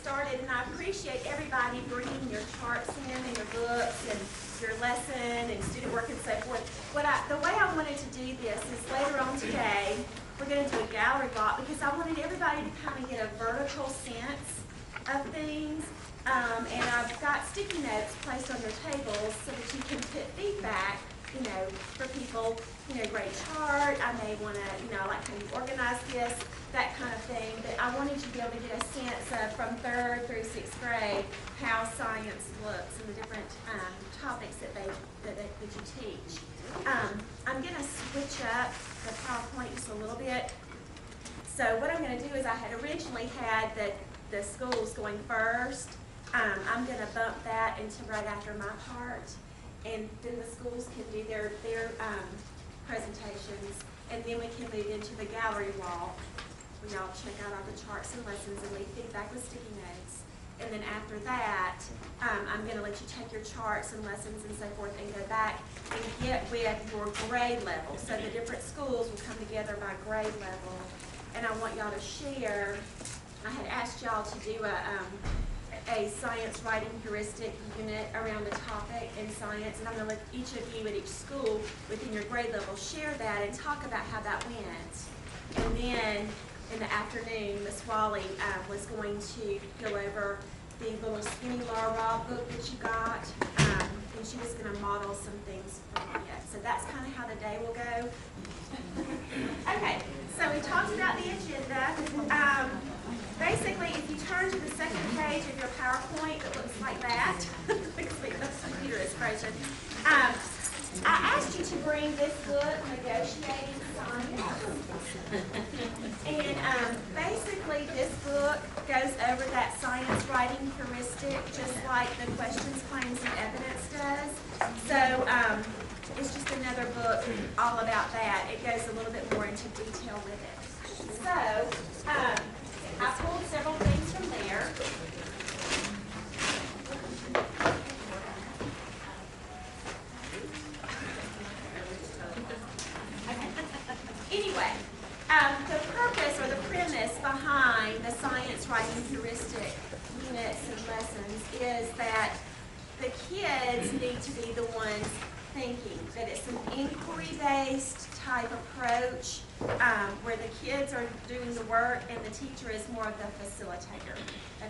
started, and I appreciate everybody bringing your charts in and your books and your lesson and student work and so forth. The way I wanted to do this is later on today, we're going to do a gallery walk because I wanted everybody to kind of get a vertical sense of things. And I've got sticky notes placed on your tables so that you can put feedback, for people, great chart, I may want to, I like how you organize this, that kind of thing. But I wanted you to be able to get a sense of, from 3rd through 6th grade, how science looks and the different topics that you teach. I'm going to switch up the PowerPoint just a little bit. So what I'm going to do is I had originally had the schools going first. I'm going to bump that into right after my part, and then the schools can do their presentations, and then we can move into the gallery wall. We all check out all the charts and lessons and leave feedback with sticky notes. And then after that, I'm going to let you check your charts and lessons and so forth and go back and get with your grade level. So the different schools will come together by grade level. And I want y'all to share. I had asked y'all to do a science writing heuristic unit around a topic in science, and I'm going to let each of you at each school within your grade level share that and talk about how that went. And then in the afternoon, Miss Wally was going to go over the little skinny Laura book that you got, and she was going to model some things for you. So that's kind of how the day will go. Okay, so we talked about the agenda. Basically, if you turn to the second page of your PowerPoint, it looks like that. Looks like the computer is frozen. I asked you to bring this book, Negotiating Science. And basically, this book goes over that science writing heuristic, just like the questions, claims, and evidence does. So it's just another book all about that. It goes a little bit more into detail with it. So I pulled several things from there. Anyway, the purpose or the premise behind the science writing heuristic units and lessons is that the kids need to be the ones thinking, that it's an inquiry-based type approach where the kids are doing the work and the teacher is more of the facilitator,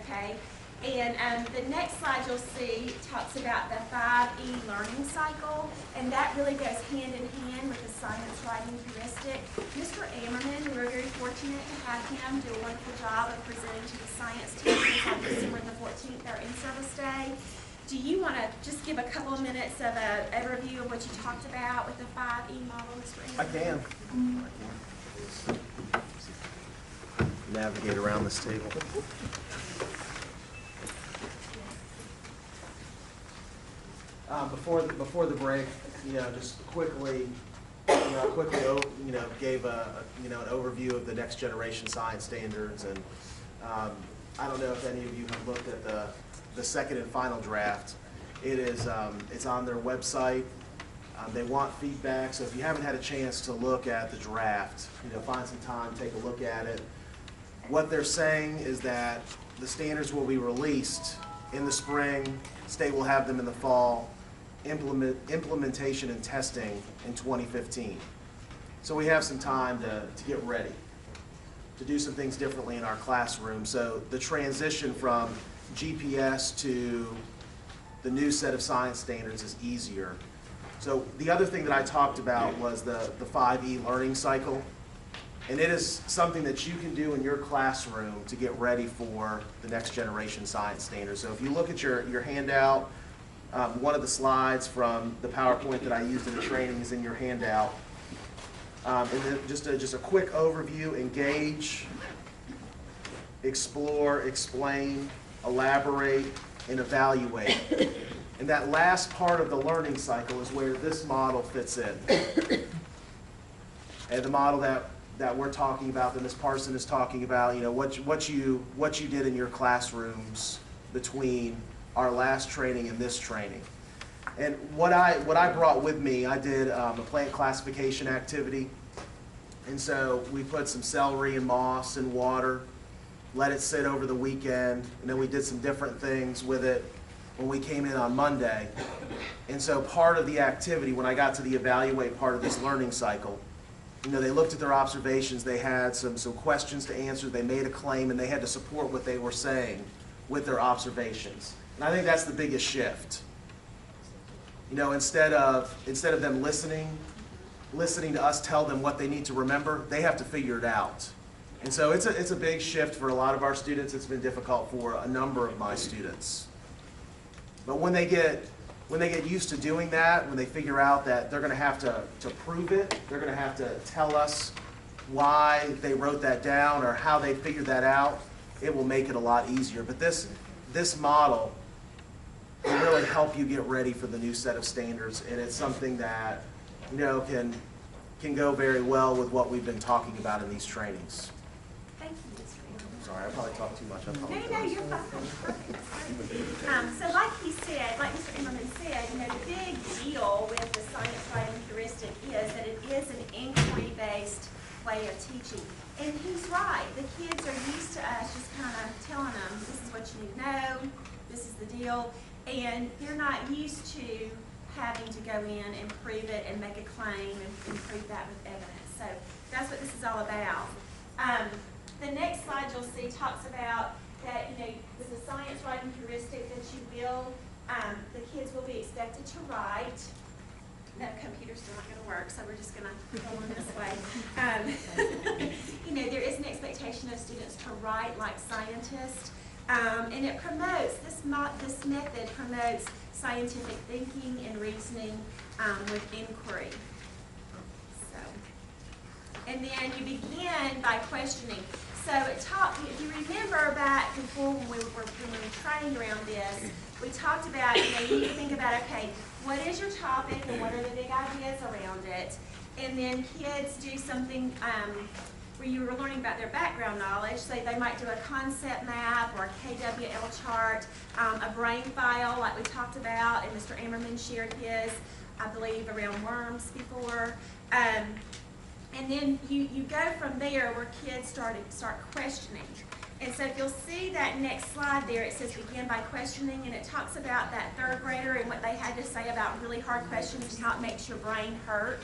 okay? And the next slide you'll see talks about the 5E learning cycle, and that really goes hand in hand with the science writing heuristic. Mr. Ammerman, we were very fortunate to have him do a wonderful job of presenting to the science teachers on December the 14th, our in-service day. Do you want to just give a couple of minutes of an overview of what you talked about with the 5E model, Mr. Ammerman? I can. Navigate around this table. Before the break, just quickly, gave an overview of the next generation science standards, and I don't know if any of you have looked at the second and final draft. It's on their website. They want feedback, so if you haven't had a chance to look at the draft, find some time, take a look at it. What they're saying is that the standards will be released in the spring, state will have them in the fall, implementation and testing in 2015. So we have some time to get ready, to do some things differently in our classroom. So the transition from GPS to the new set of science standards is easier. So the other thing that I talked about was the 5E learning cycle. And it is something that you can do in your classroom to get ready for the next generation science standards. So if you look at your handout, one of the slides from the PowerPoint that I used in the training is in your handout. And then just a quick overview: engage, explore, explain, elaborate, and evaluate. And that last part of the learning cycle is where this model fits in. And the model that we're talking about, that Ms. Parson is talking about, what you did in your classrooms between our last training and this training. And what I brought with me, I did a plant classification activity. And so we put some celery and moss and water let it sit over the weekend, and then we did some different things with it when we came in on Monday. And so part of the activity, when I got to the evaluate part of this learning cycle, they looked at their observations, they had some questions to answer, they made a claim, and they had to support what they were saying with their observations. And I think that's the biggest shift. Instead of them listening to us tell them what they need to remember, they have to figure it out. And so it's a big shift for a lot of our students. It's been difficult for a number of my students. But when they get used to doing that, when they figure out that they're going to have to prove it, they're going to have to tell us why they wrote that down or how they figured that out, it will make it a lot easier. But this model will really help you get ready for the new set of standards, and it's something that can go very well with what we've been talking about in these trainings. Thank you, Mr. Elm. Sorry, I probably talked too much. I apologize. No, you're fine. So like he said, like Mr. Emmerman said, the big deal with the science writing heuristic is that it is an inquiry-based way of teaching. And he's right. The kids are used to us just kind of telling them, this is what you need to know, this is the deal, and they're not used to having to go in and prove it and make a claim and prove that with evidence. So that's what this is all about. The next slide you'll see talks about that, with the science writing heuristic that the kids will be expected to write. No, computer's still not going to work, so we're just going to go on this way. There is an expectation of students to write like scientists, and it promotes, this method promotes scientific thinking and reasoning with inquiry. And then you begin by questioning. So if you remember back before when we were trained around this, we talked about, you need to think about, okay, what is your topic and what are the big ideas around it? And then kids do something where you were learning about their background knowledge. So they might do a concept map or a KWL chart, a brain file like we talked about, and Mr. Ammerman shared his, I believe, around worms before. And then you go from there where kids start questioning. And so if you'll see that next slide there, it says begin by questioning, and it talks about that third grader and what they had to say about really hard questions and how it makes your brain hurt.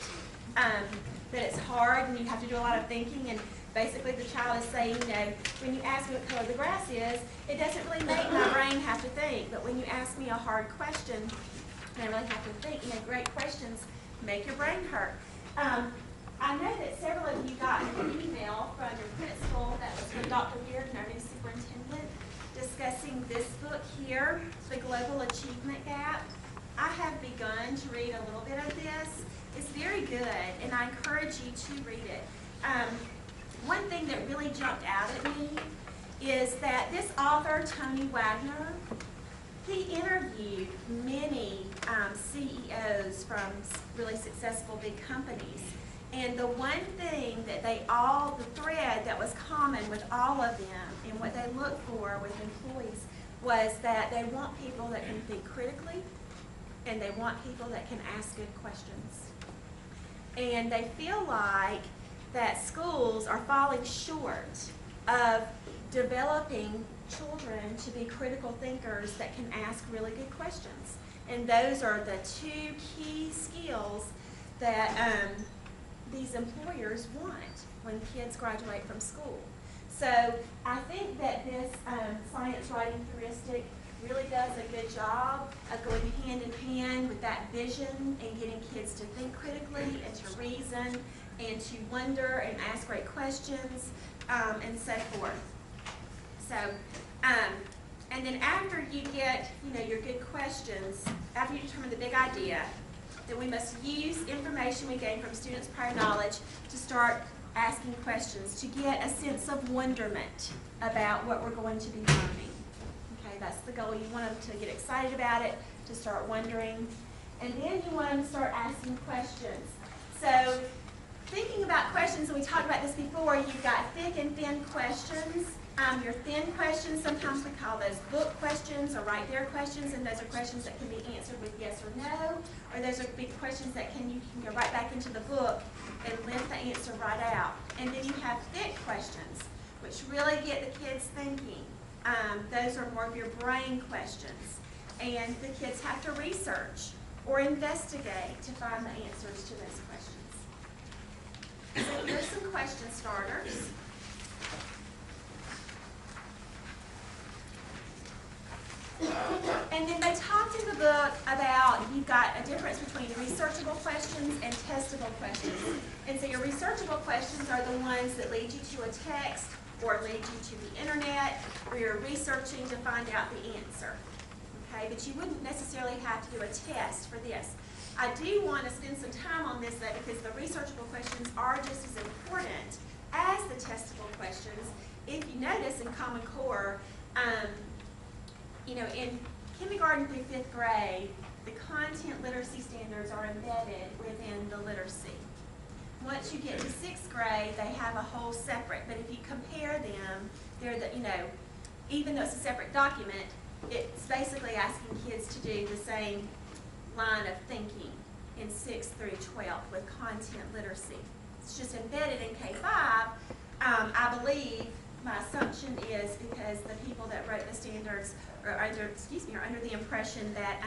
That it's hard and you have to do a lot of thinking, and basically the child is saying, when you ask me what color the grass is, it doesn't really make my brain have to think. But when you ask me a hard question, and I really have to think, great questions make your brain hurt. I know that several of you got an email from your principal, that was from Dr. Beard, our new superintendent, discussing this book here, The Global Achievement Gap. I have begun to read a little bit of this. It's very good, and I encourage you to read it. One thing that really jumped out at me is that this author, Tony Wagner, he interviewed many CEOs from really successful big companies. And the one thing that the thread that was common with all of them and what they look for with employees was that they want people that can think critically, and they want people that can ask good questions. And they feel like that schools are falling short of developing children to be critical thinkers that can ask really good questions. And those are the two key skills that these employers want when kids graduate from school. So I think that this science writing heuristic really does a good job of going hand in hand with that vision and getting kids to think critically and to reason and to wonder and ask great questions and so forth. So, and then after you get, your good questions, after you determine the big idea, then we must use information we gain from students' prior knowledge to start asking questions, to get a sense of wonderment about what we're going to be learning. Okay, that's the goal. You want them to get excited about it, to start wondering, and then you want them to start asking questions. So, thinking about questions, and we talked about this before, you've got thick and thin questions. Your thin questions, sometimes we call those book questions or right there questions, and those are questions that can be answered with yes or no, or those are big questions that you can go right back into the book and lift the answer right out. And then you have thick questions, which really get the kids thinking. Those are more of your brain questions. And the kids have to research or investigate to find the answers to those questions. So here's some question starters. And then they talked in the book about you've got a difference between researchable questions and testable questions. And so your researchable questions are the ones that lead you to a text or lead you to the internet where you're researching to find out the answer. Okay, but you wouldn't necessarily have to do a test for this. I do want to spend some time on this though, because the researchable questions are just as important as the testable questions. If you notice in Common Core, in kindergarten through 5th grade, the content literacy standards are embedded within the literacy. Once you get to 6th grade, they have a whole separate, but if you compare them, they're even though it's a separate document, it's basically asking kids to do the same line of thinking in 6th through 12th with content literacy. It's just embedded in K-5. I believe, my assumption is because the people that wrote the standards are under the impression that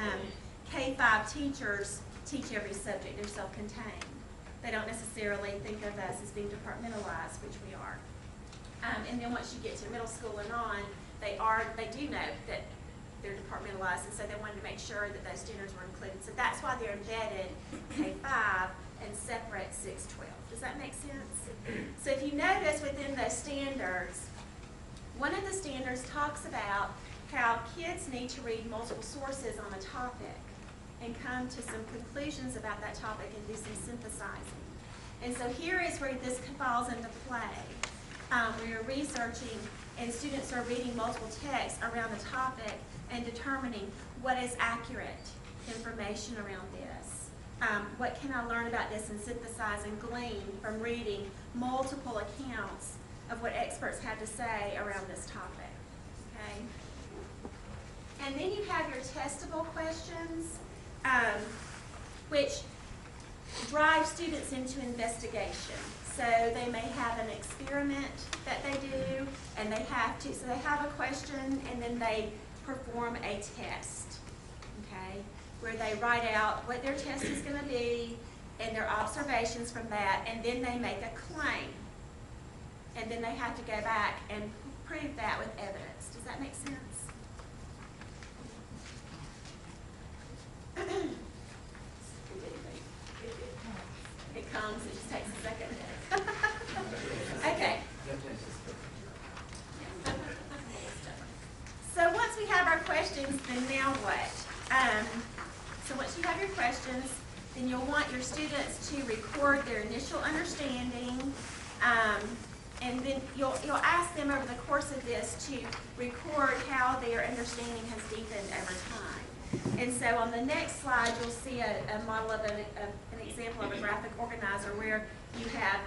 K-5 teachers teach every subject. They're self-contained. They don't necessarily think of us as being departmentalized, which we are. And then once you get to middle school and on, they do know that they're departmentalized, and so they wanted to make sure that those standards were included. So that's why they're embedded K-5 and separate 6-12. Does that make sense? So if you notice within those standards, one of the standards talks about how kids need to read multiple sources on a topic and come to some conclusions about that topic and do some synthesizing. And so here is where this falls into play. Where you're researching and students are reading multiple texts around the topic and determining what is accurate information around this. What can I learn about this and synthesize and glean from reading multiple accounts of what experts have to say around this topic, okay? And then you have your testable questions, which drive students into investigation. So they may have an experiment that they do, and they have to, so they have a question, and then they perform a test, okay, where they write out what their test is going to be and their observations from that, and then they make a claim. And then they have to go back and prove that with evidence. Does that make sense? It comes, it just takes a second. Okay. So once we have our questions, then now what? So once you have your questions, then you'll want your students to record their initial understanding, and then you'll ask them over the course of this to record how their understanding has deepened over time. And so on the next slide, you'll see a model of an example of a graphic organizer where you have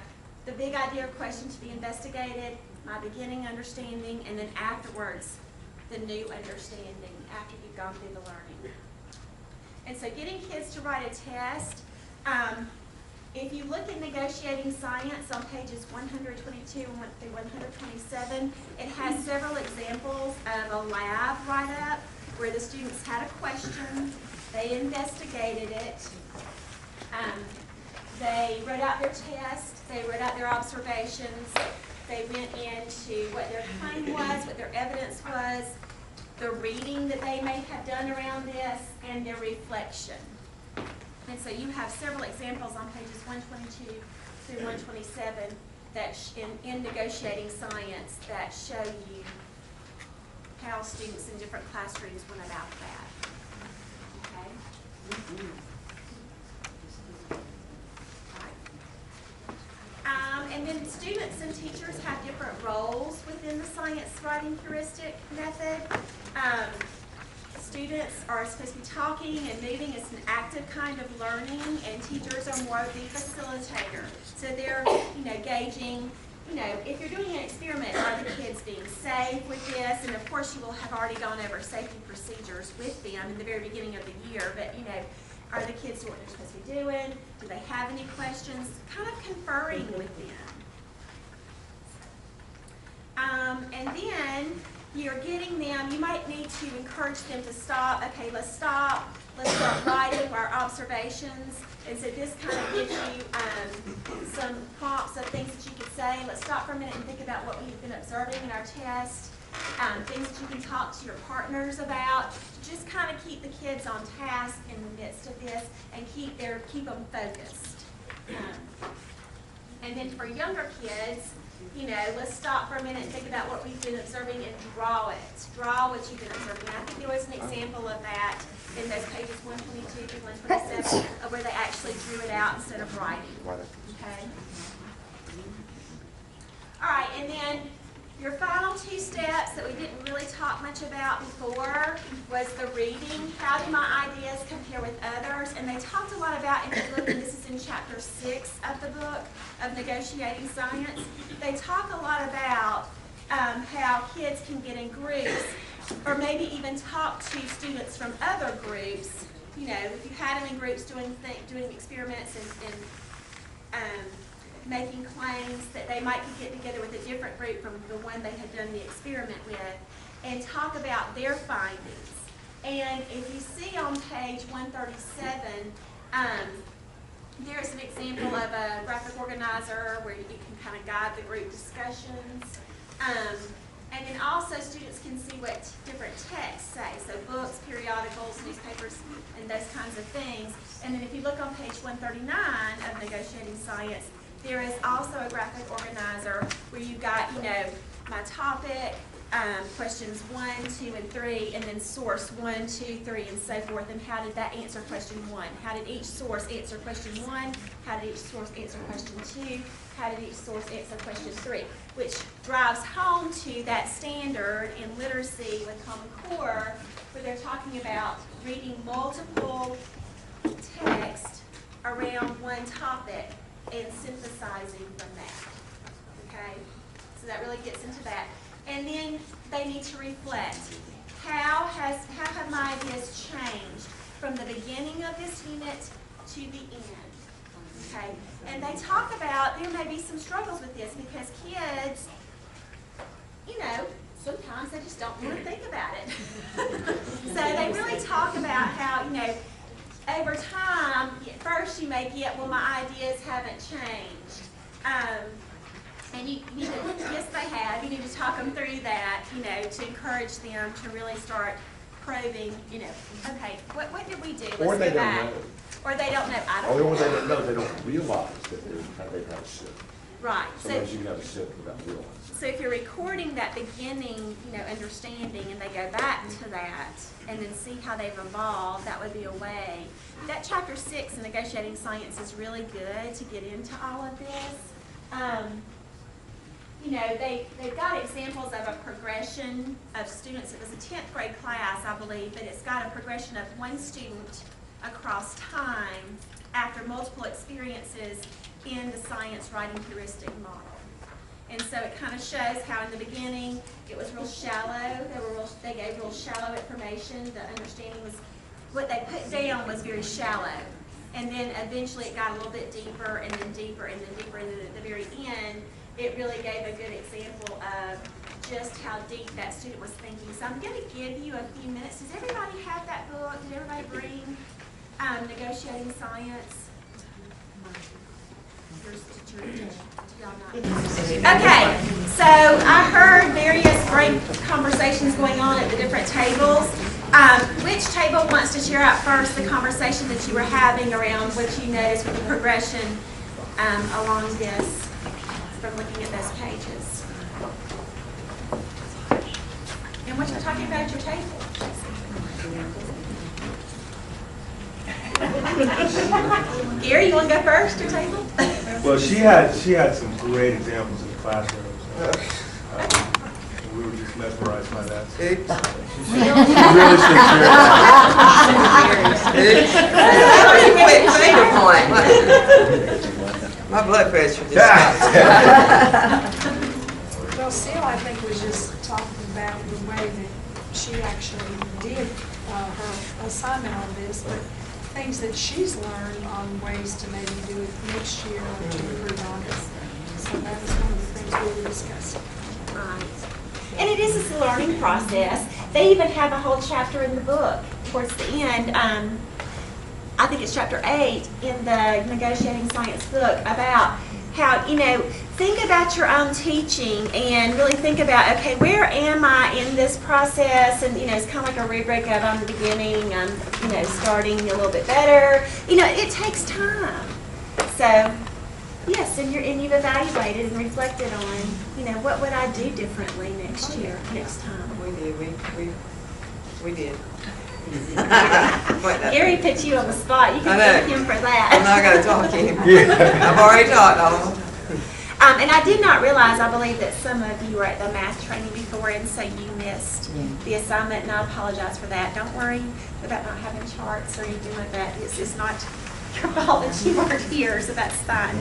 the big idea or question to be investigated, my beginning understanding, and then afterwards, the new understanding after you've gone through the learning. And so getting kids to write a test, if you look at negotiating science on pages 122 through 127, it has several examples of a lab write-up where the students had a question, they investigated it, they wrote out their test, they wrote out their observations, they went into what their claim was, what their evidence was, the reading that they may have done around this, and their reflection. And so you have several examples on pages 122 through 127 that in negotiating science that show you how students in different classrooms went about that. Okay? And then students and teachers have different roles within the science writing heuristic method. Students are supposed to be talking and moving. It's an active kind of learning, and teachers are more of the facilitator. So they're, gauging, if you're doing an experiment, are the kids being safe with this? And of course, you will have already gone over safety procedures with them in the very beginning of the year, but are the kids doing what they're supposed to be doing? Do they have any questions? Kind of conferring with them. And then you're getting them, you might need to encourage them to stop. Okay, let's stop. Let's start writing our observations. And so this kind of gives you some prompts of things that you could say. Let's stop for a minute and think about what we've been observing in our test. Things that you can talk to your partners about. Just kind of keep the kids on task in the midst of this and keep them focused. And then for younger kids, you know, let's stop for a minute and think about what we've been observing and draw it. Draw what you've been observing. And I think there was an example of that in those pages 122 through 127 of where they actually drew it out instead of writing. Okay? All right, and then your final two steps that we didn't really talk much about before was the reading. How do my ideas compare with others? And they talked a lot about in the book, and this is in chapter 6 of the book of Negotiating Science. They talk a lot about how kids can get in groups or maybe even talk to students from other groups. You know, if you had them in groups doing experiments and making claims, that they might get together with a different group from the one they had done the experiment with and talk about their findings. And if you see on page 137, there's an example of a graphic organizer where you can kind of guide the group discussions. And then also students can see what different texts say, so books, periodicals, newspapers, and those kinds of things. And then if you look on page 139 of Negotiating Science, there is also a graphic organizer where you've got, you know, my topic, questions 1, 2, and 3, and then source 1, 2, 3, and so forth. And how did that answer question 1? How did each source answer question 1? How did each source answer question 2? How did each source answer question 3? Which drives home to that standard in literacy with Common Core, where they're talking about reading multiple text around one topic and synthesizing from that. Okay? So that really gets into that. And then they need to reflect. How have my ideas changed from the beginning of this unit to the end? Okay? And they talk about there may be some struggles with this because kids, you know, sometimes they just don't want to think about it. So they really talk about how, you know, over time, at first you may get, well, my ideas haven't changed. And you need to, yes, they have. You need to talk them through that, you know, to encourage them to really start probing, you know, okay, what did we do? Let's Or they go don't back. know. Or they don't know. I Or don't when they know. don't know, they don't realize that they've had a shift. Right. Sometimes you can have a shift without realizing. So if you're recording that beginning, you know, understanding, and they go back to that and then see how they've evolved, that would be a way. That chapter 6 in Negotiating Science is really good to get into all of this. You know, they've got examples of a progression of students. It was a 10th grade class, I believe, but it's got a progression of one student across time after multiple experiences in the science writing heuristic model. And so it kind of shows how in the beginning it was real shallow. They gave real shallow information. The understanding was, what they put down was very shallow. And then eventually it got a little bit deeper and then deeper and then deeper. And then at the very end, it really gave a good example of just how deep that student was thinking. So I'm going to give you a few minutes. Does everybody have that book? Did everybody bring Negotiating Science? Okay, so I heard various great conversations going on at the different tables. Which table wants to share out first the conversation that you were having around what you noticed with the progression along this from looking at those pages? And what you're talking about at your table? Gary, you want to go first, your table? Well, she had some great examples in the classroom. So, we were just mesmerized by that. She really should share My blood pressure just Well, still, I think was just talking about the way that she actually did her assignment on this, but things that she's learned on ways to maybe do it next year or to improve on it. So that was one of the things we were discussing. Right. And it is a learning process. They even have a whole chapter in the book towards the end. I think it's chapter 8 in the Negotiating Science book about how, think about your own teaching and really think about, okay, where am I in this process? And, it's kind of like a rubric of I'm the beginning, I'm, starting a little bit better. It takes time. So, yes, and you've evaluated and reflected on, what would I do differently next year, next time? We did. Gary put you on the spot. You can thank him for that. I'm not gonna talk to him. I've already talked to him. And I did not realize, I believe that some of you were at the math training before, and so you missed the assignment, and I apologize for that. Don't worry about not having charts or anything like that. It's not your fault that you weren't here, so that's fine.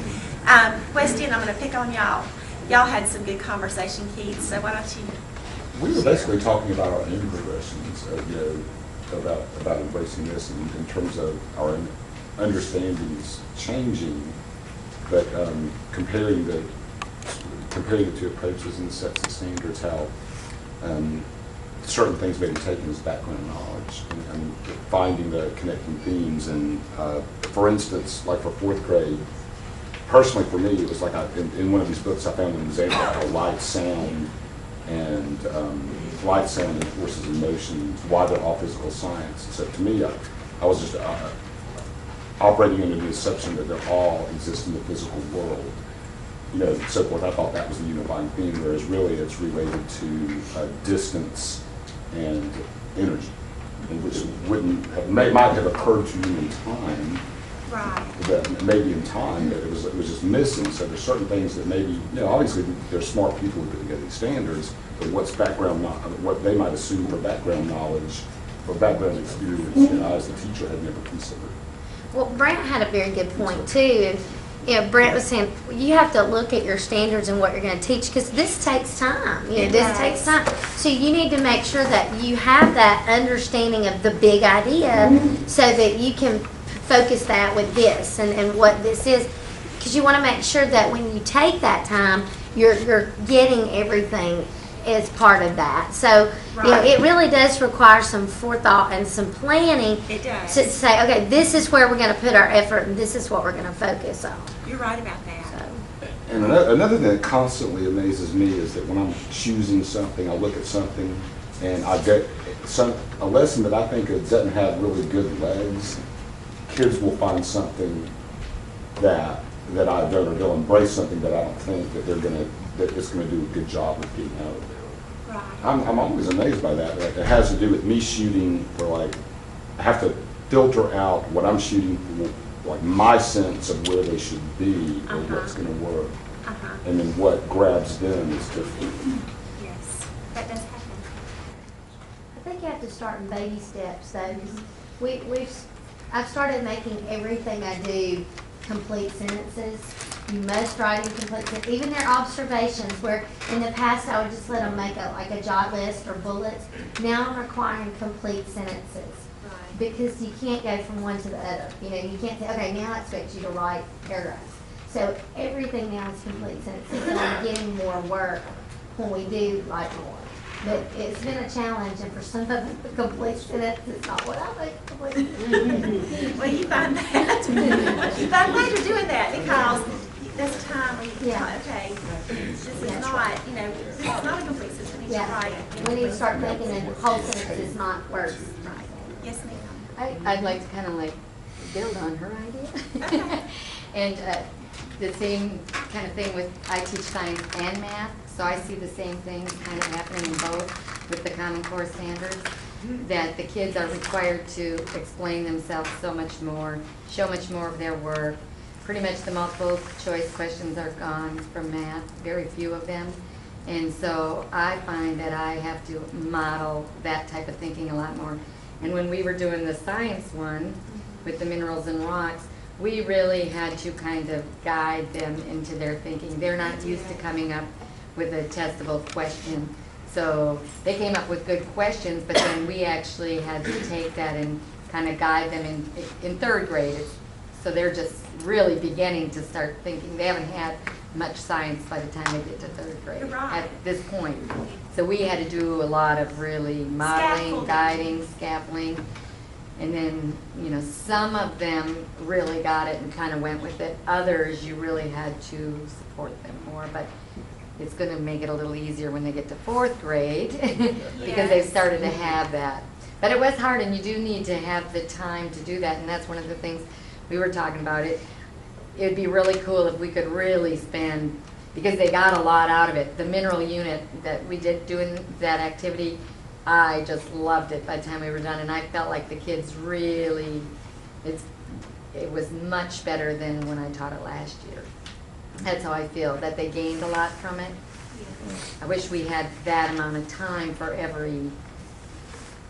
Westy, and I'm going to pick on y'all. Y'all had some good conversation, Keith, so why don't you We were basically talking about our own progressions, about embracing this in terms of our understandings changing, but comparing the two approaches and sets of standards, how certain things may be taken as background knowledge and finding the connecting themes. And for instance, like for 4th grade, personally for me, it was like in one of these books I found an example of how light, sound enforces emotions, why they're all physical science. So to me, I was just operating under the assumption that they all exist in the physical world, so forth. I thought that was the unifying theme, whereas really it's related to distance and energy, and which might have occurred to you in time. right? That maybe in time that it was just missing. So there's certain things that maybe, obviously there's smart people who put together these standards, but what's background, what they might assume for background knowledge or background experience, I as the teacher had never considered. Well, Brent had a very good point too. Brent was saying you have to look at your standards and what you're going to teach, because this takes time. This takes time. So you need to make sure that you have that understanding of the big idea, so that you can focus that with this and what this is, because you want to make sure that when you take that time, you're getting everything as part of that. So it really does require some forethought and some planning. It does. To say, okay, this is where we're going to put our effort, and this is what we're going to focus on. You're right about that. And another thing that constantly amazes me is that when I'm choosing something, I look at something and I get a lesson that I think doesn't have really good legs. Kids will find something that I don't, or they'll embrace something that I don't think that it's going to do a good job of getting out of there. Right. I'm always amazed by that. It has to do with me shooting for I have to filter out what I'm shooting for, my sense of where they should be or what's going to work. And then what grabs them is different. Yes, that does happen. I think you have to start in baby steps, though. I've started making everything I do complete sentences. You must write in complete sentences. Even their observations, where in the past I would just let them make a jot list or bullets. Now I'm requiring complete sentences. Right. Because you can't go from one to the other. You can't say, okay, now I expect you to write paragraphs. So everything now is complete sentences. So I'm getting more work when we do write more. But it's been a challenge, and for some of them, the complete sentence is not what I think complete sentence. Well, you find that. But I'm glad you're doing that, because this time we thought, okay, this is not, this is not a complete sentence. We need to write it. We need to start making a whole sentence is not words. Right. Yes, ma'am. I'd like to kind of build on her idea. Okay. And the same kind of thing with, I teach science and math, so I see the same things kind of happening in both with the Common Core standards, that the kids are required to explain themselves so much more, show much more of their work. Pretty much the multiple choice questions are gone from math, very few of them. And so I find that I have to model that type of thinking a lot more. And when we were doing the science one with the minerals and rocks, we really had to kind of guide them into their thinking. They're not used to coming up with a testable question. So they came up with good questions, but then we actually had to take that and kind of guide them in 3rd grade. So they're just really beginning to start thinking. They haven't had much science by the time they get to third grade. You're right. At this point. So we had to do a lot of really modeling, Scaffolding. guiding, scaffolding. And then, you know, some of them really got it and kind of went with it. Others, you really had to support them more. But it's going to make it a little easier when they get to fourth grade because they've started to have that. But it was hard, and you do need to have the time to do that. And that's one of the things we were talking about. It would be really cool if we could really spend, because they got a lot out of it. The mineral unit that we did doing that activity, I just loved it by the time we were done, and I felt like the kids really, it was much better than when I taught it last year. That's how I feel, that they gained a lot from it. I wish we had that amount of time for every,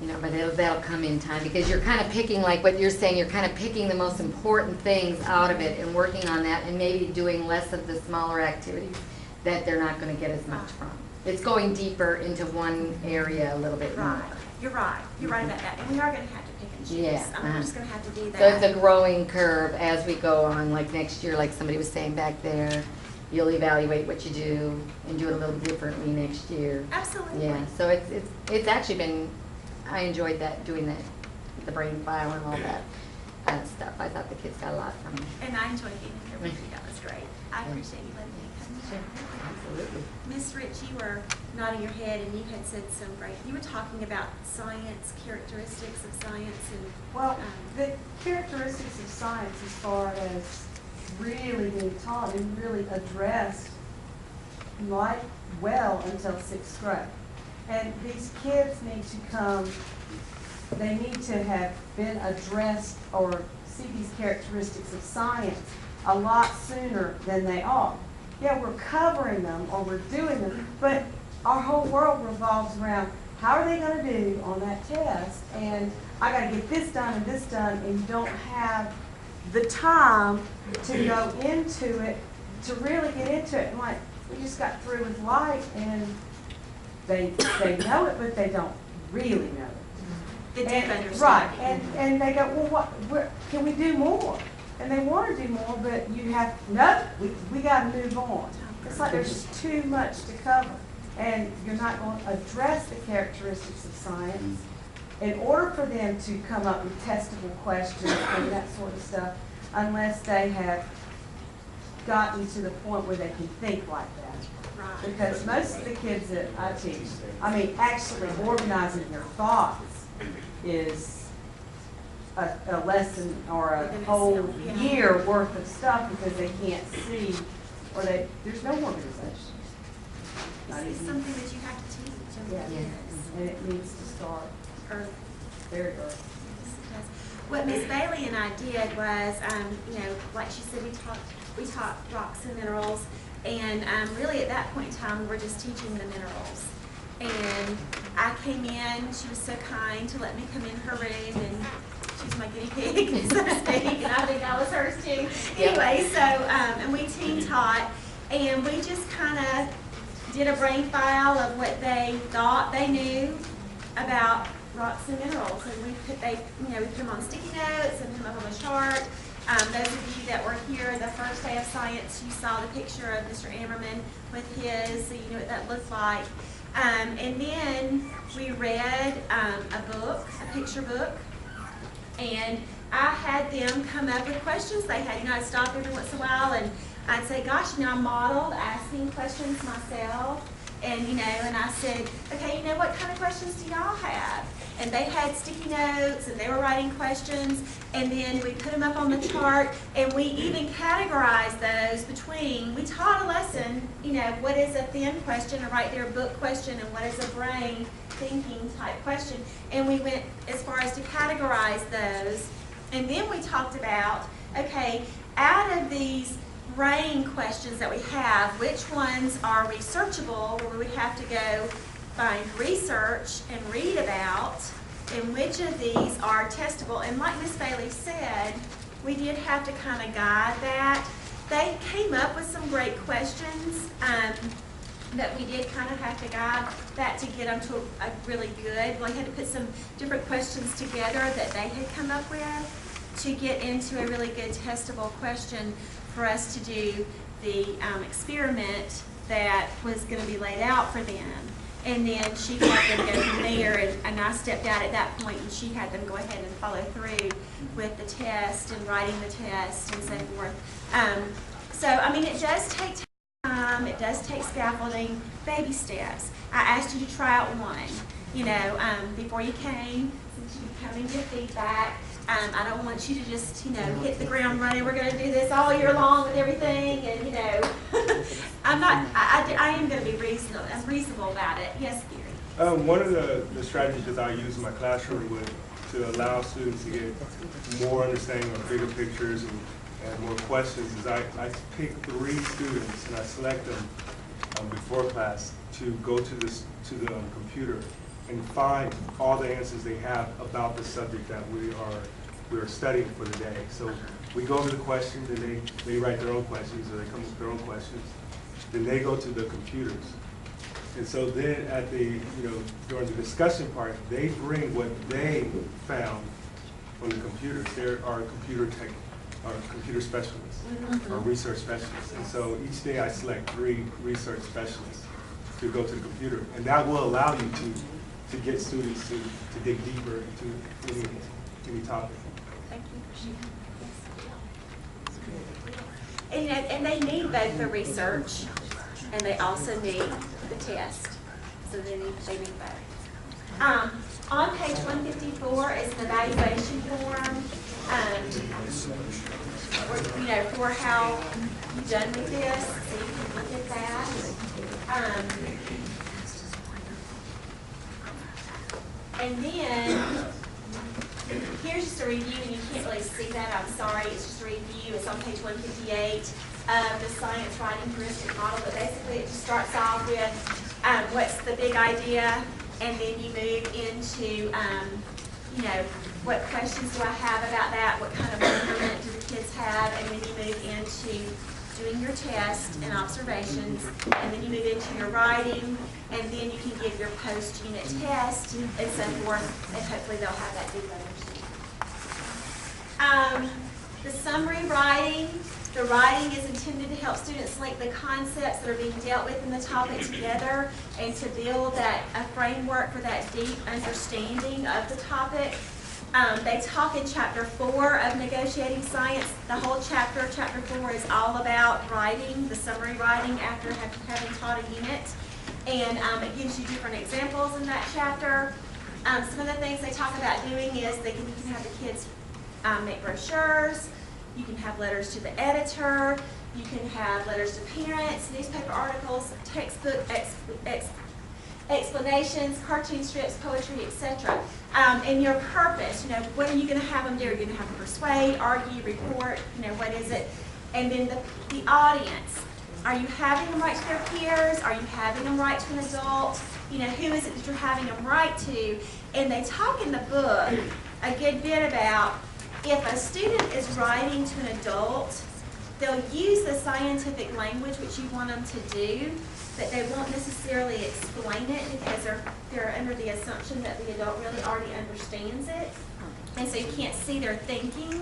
you know, but that'll come in time, because you're kind of picking, like what you're saying, you're kind of picking the most important things out of it and working on that, and maybe doing less of the smaller activities that they're not going to get as much from. It's going deeper into one area a little bit more. Right, you're right about that, and we are gonna have to pick and choose. Yeah, I'm just gonna have to do So that. it's a growing curve as we go on, like next year, like somebody was saying back there, you'll evaluate what you do and do it a little differently next year. Absolutely. Yeah, so it's actually been, I enjoyed that, doing that, the brain file and all that stuff. I thought the kids got a lot from it. And I enjoyed being here with you, that was great. I appreciate you letting me come. Absolutely. Miss Rich, you were nodding your head and you had said some great, you were talking about science, characteristics of science and. Well, the characteristics of science as far as really being taught and really addressed like well until 6th grade. And these kids need to come, they need to have been addressed or see these characteristics of science a lot sooner than they are. Yeah, we're covering them or we're doing them, but our whole world revolves around how are they going to do on that test, and I got to get this done and this done, and you don't have the time to go into it, to really get into it. And like, we just got through with life, and they know it, but they don't really know it. The deep And- understanding. Right, and they go, well, can we do more? And they want to do more, but you have, no, we got to move on. It's like there's just too much to cover, and you're not going to address the characteristics of science in order for them to come up with testable questions and that sort of stuff, unless they have gotten to the point where they can think like that. Right. Because most of the kids that I teach, I mean, actually organizing their thoughts is a lesson or a Within whole itself, yeah. year worth of stuff, because they can't see, or there's no organization. Not It's even- something that you have to teach and Yeah. yes. And it needs to start Or very early. yes, it does. What Miss Bailey and I did was, you know, like she said, we taught rocks and minerals, and really at that point in time, we're just teaching the minerals. And I came in, she was so kind to let me come in her room, and she was my guinea pig, so to speak, and I think I was hers too. Anyway, so, and we team taught, and we just kind of did a brain file of what they thought they knew about rocks and minerals, and we put them on sticky notes and put them up on the chart. Those of you that were here the first day of science, you saw the picture of Mr. Ammerman with his, so you know what that looked like. And then we read a book, a picture book, and I had them come up with questions they had. You know, I'd stop every once in a while and I'd say, gosh, you know, I modeled asking questions myself. And, you know, and I said, okay, you know, what kind of questions do y'all have? And they had sticky notes and they were writing questions, and then we put them up on the chart, and we even categorized those between, we taught a lesson, you know, what is a thin question, or right there, book question, and what is a brain thinking type question. And we went as far as to categorize those. And then we talked about, okay, out of these brain questions that we have, which ones are researchable, where we would have to go find research and read about, and which of these are testable. And like Miss Bailey said, we did have to kind of guide that. They came up with some great questions that we did kind of have to guide that to get them to a really good, we had to put some different questions together that they had come up with to get into a really good testable question for us to do the experiment that was going to be laid out for them. And then she had them go from there, and I stepped out at that point, and she had them go ahead and follow through with the test and writing the test and so forth. So, I mean, it does take time, it does take scaffolding, baby steps. I asked you to try out one, you know, before you came, since you come and give feedback. I don't want you to just, you know, hit the ground running. We're going to do this all year long with everything, and, you know, I am going to be reasonable. I'm reasonable about it. Yes, Gary? One of the strategies that I use in my classroom to allow students to get more understanding of bigger pictures and more questions is I pick 3 students and I select them before class to go to the computer and find all the answers they have about the subject that we are studying for the day. So we go over the questions, and they write their own questions, or they come up with their own questions. Then they go to the computers. And so then at during the discussion part, they bring what they found on the computers. There are computer specialists or research specialists. And so each day I select 3 research specialists to go to the computer. And that will allow you to get students to dig deeper into any topic. Thank you for sharing. And they need both the research and they also need the test. So they need both. On page 154 is the evaluation form. For how you've done with this, so you can look at that. And then, here's just a review, and you can't really see that, I'm sorry, it's just a review. It's on page 158 of the science writing heuristic model, but basically it just starts off with what's the big idea, and then you move into, what questions do I have about that, what kind of wonderment do the kids have, and then you move into doing your test and observations, and then you move into your writing, and then you can give your post-unit test and so forth, and hopefully they'll have that deep understanding. The summary writing, the writing is intended to help students link the concepts that are being dealt with in the topic together and to build a framework for that deep understanding of the topic. They talk in chapter 4 of negotiating science. The whole chapter 4, is all about writing, the summary writing after having taught a unit. And it gives you different examples in that chapter. Some of the things they talk about doing is you can have the kids make brochures, you can have letters to the editor, you can have letters to parents, newspaper articles, textbook explanations, cartoon strips, poetry, etc. And your purpose, what are you going to have them do? Are you going to have them persuade, argue, report, what is it? And then the audience. Are you having them write to their peers? Are you having them write to an adult? Who is it that you're having them write to? And they talk in the book a good bit about if a student is writing to an adult, they'll use the scientific language which you want them to do, but they won't necessarily explain it because they're under the assumption that the adult really already understands it. And so you can't see their thinking.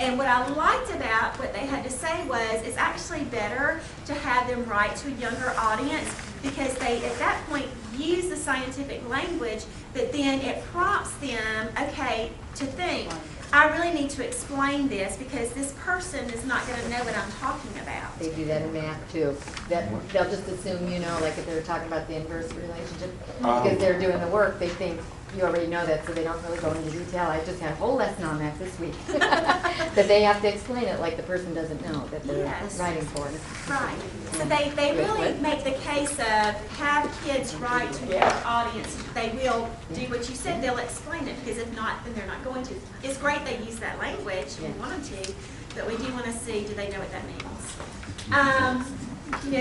And what I liked about what they had to say was it's actually better to have them write to a younger audience because they, at that point, use the scientific language, but then it prompts them, okay, to think. I really need to explain this because this person is not going to know what I'm talking about. They do that in math too. They'll just assume like if they're talking about the inverse relationship, because they're doing the work, they think you already know that, so they don't really go into detail. I just had a whole lesson on that this week. That they have to explain it like the person doesn't know that they're writing for it. Right. So they really make the case of have kids write to their audience. They will do what you said. They'll explain it because if not, then they're not going to. It's great they use that language. We want them to, but we do want to see, do they know what that means?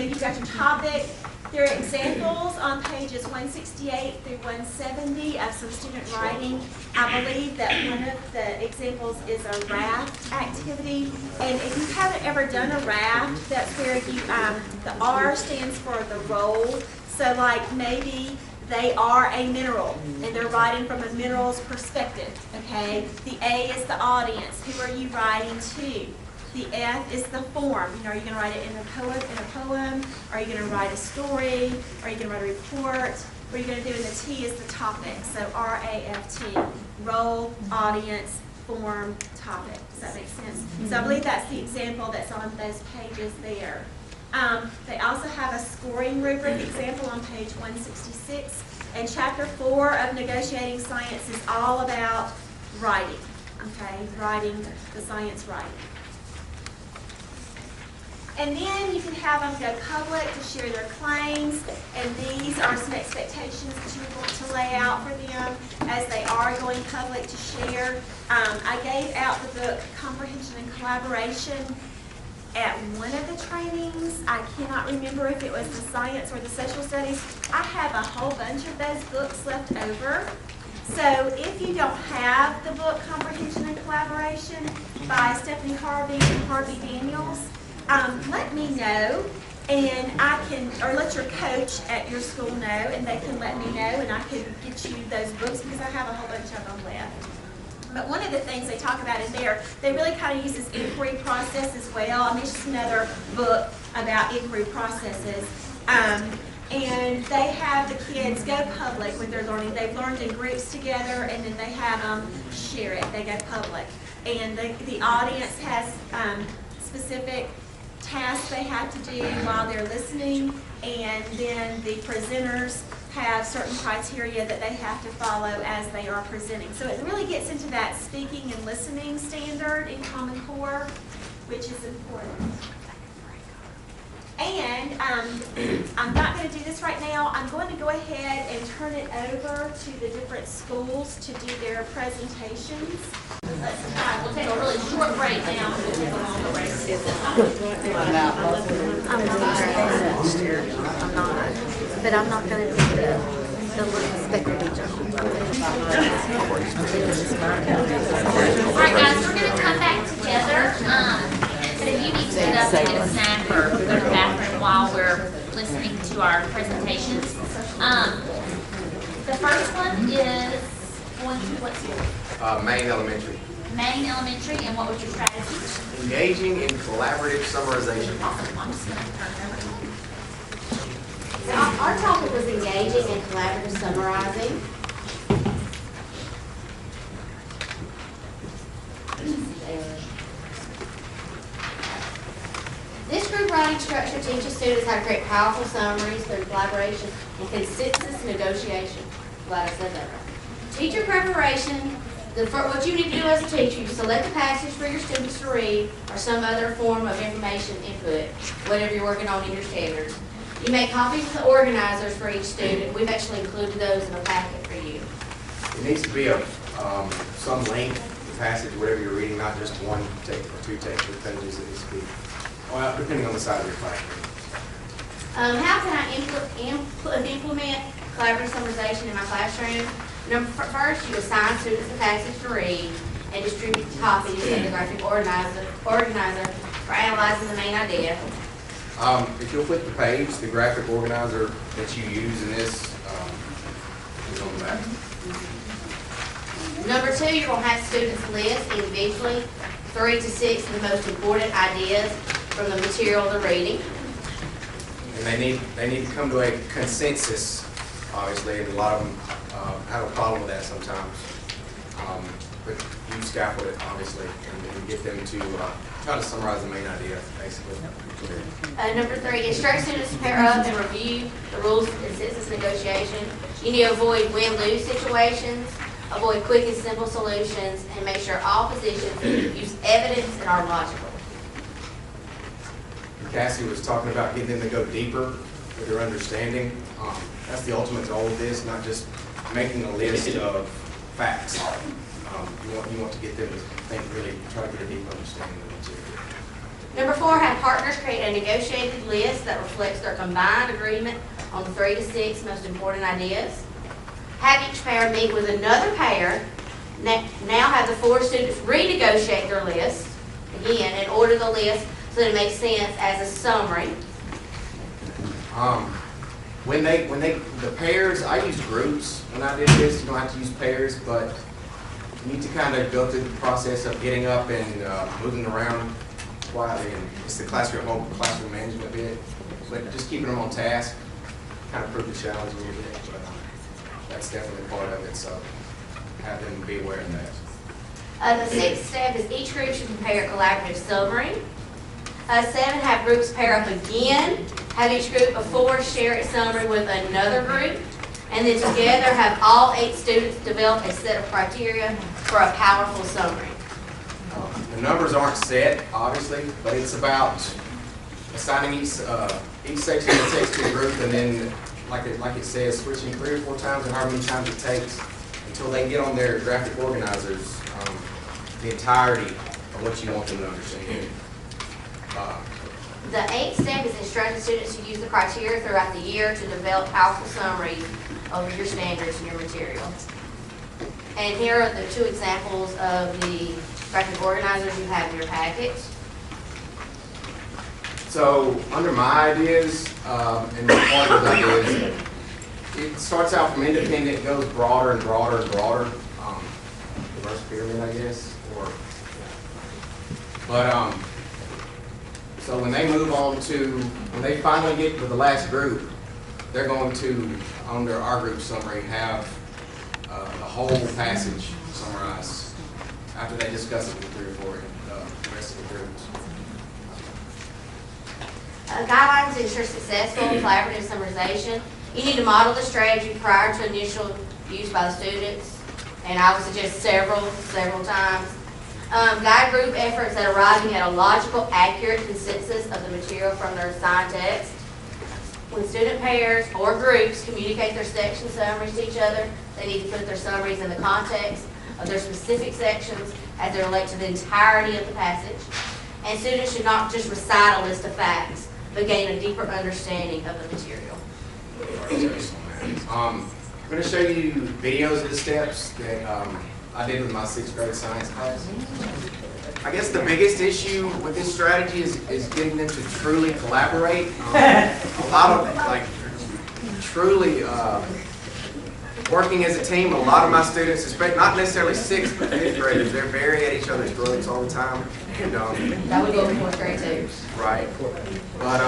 You've got your topic. There are examples on pages 168 through 170 of some student writing. I believe that one of the examples is a raft activity. And if you haven't ever done a raft, that's where the R stands for the role. So maybe they are a mineral and they're writing from a mineral's perspective, okay? The A is the audience. Who are you writing to? The F is the form. You know, are you going to write it in a poem? Are you going to write a story? Are you going to write a report? What are you going to do? And the T is the topic. So RAFT, role, audience, form, topic. Does that make sense? So I believe that's the example that's on those pages there. They also have a scoring rubric example on page 166. And chapter 4 of Negotiating Science is all about writing, okay? Writing, the science writing. And then you can have them go public to share their claims, and these are some expectations that you want to lay out for them as they are going public to share. I gave out the book Comprehension and Collaboration at one of the trainings. I cannot remember if it was the science or the social studies. I have a whole bunch of those books left over. So if you don't have the book Comprehension and Collaboration by Stephanie Harvey and Harvey Daniels, let me know, and I can, or let your coach at your school know, and they can let me know, and I can get you those books because I have a whole bunch of them left. But one of the things they talk about in there, they really kind of use this inquiry process as well. I mean, it's just another book about inquiry processes. And they have the kids go public with their learning. They've learned in groups together, and then they have them share it. They go public. And the audience has specific tasks they have to do while they're listening, and then the presenters have certain criteria that they have to follow as they are presenting. So it really gets into that speaking and listening standard in Common Core, which is important. And I'm not going to do this right now. I'm going to go ahead and turn it over to the different schools to do their presentations. We'll take a really short break now. We'll take a longer break. I'm not, but I'm not going to do the little speculative journal. All right, guys, we're going to come back together. So you need to get up and get a snack or go to the bathroom while we're listening to our presentations. The first one is going to what school? Maine Elementary. Maine Elementary, and what was your strategy? Engaging in collaborative summarization. Awesome. I'm just going to turn it over to you. So our topic was engaging in collaborative summarizing. This group writing structure teaches students how to create powerful summaries through collaboration and consensus negotiation. Glad I said that right. Teacher preparation, what you need to do as a teacher, you select a passage for your students to read or some other form of information input, whatever you're working on in your standards. You make copies of the organizers for each student. We've actually included those in a packet for you. It needs to be of some length, the passage, whatever you're reading, not just one text or two textbook pages. It needs to be, well, depending on the size of your classroom. How can I implement collaborative summarization in my classroom? First, you assign students a passage to read and distribute copies in the graphic organizer for analyzing the main idea. If you'll flip the page, the graphic organizer that you use in this is on the back. Number two, you're going to have students list individually 3 to 6 of the most important ideas from the material they're reading. And they need to come to a consensus, obviously, and a lot of them have a problem with that sometimes. But you scaffold it, obviously, and get them to try to summarize the main idea, basically. Number 3, instruct students to pair up and review the rules of consensus negotiation. You need to avoid win-lose situations, avoid quick and simple solutions, and make sure all positions use evidence and are logical. Cassie was talking about getting them to go deeper with their understanding. That's the ultimate goal of this, not just making a list of facts. You want to get them to think, really try to get a deep understanding of what's in it. Number 4, have partners create a negotiated list that reflects their combined agreement on the 3 to 6 most important ideas. Have each pair meet with another pair. Now have the 4 students renegotiate their list, again, and order the list so that it makes sense as a summary. The pairs, I use groups when I did this. You don't have to use pairs, but you need to kind of go through the process of getting up and moving around quietly, and it's the classroom management bit, but just keeping them on task kind of proved the challenge a little bit, but that's definitely part of it, so have them be aware of that. The sixth step is each group should prepare a collaborative summary. 7, have groups pair up again. Have each group of 4 share its summary with another group. And then together have all 8 students develop a set of criteria for a powerful summary. The numbers aren't set, obviously, but it's about assigning each section of the text to a group, and then, like it says, switching 3 or 4 times, or however many times it takes, until they get on their graphic organizers the entirety of what you want them to understand. The 8th step is instructing students to use the criteria throughout the year to develop powerful summaries over your standards and your material. And here are the 2 examples of the graphic organizers you have in your packet. So, under my ideas, and my partner's ideas, it starts out from independent, goes broader and broader and broader. Reverse pyramid, I guess. So when they move on to, when they finally get to the last group, they're going to, under our group summary, have the whole passage summarized after they discuss it with 3 or 4 the rest of the groups. Guidelines to ensure successful collaborative summarization. You need to model the strategy prior to initial use by the students, and I would suggest several times. Guide group efforts at arriving at a logical, accurate consensus of the material from their assigned text. When student pairs or groups communicate their section summaries to each other, they need to put their summaries in the context of their specific sections as they relate to the entirety of the passage. And students should not just recite a list of facts, but gain a deeper understanding of the material. I'm going to show you videos of the steps that I did with my 6th grade science class. I guess the biggest issue with this strategy is getting them to truly collaborate. A lot of, like, truly working as a team. A lot of my students, especially not necessarily 6th but 5th graders, they're very at each other's throats all the time. And, That would go with 4th grade too. right. But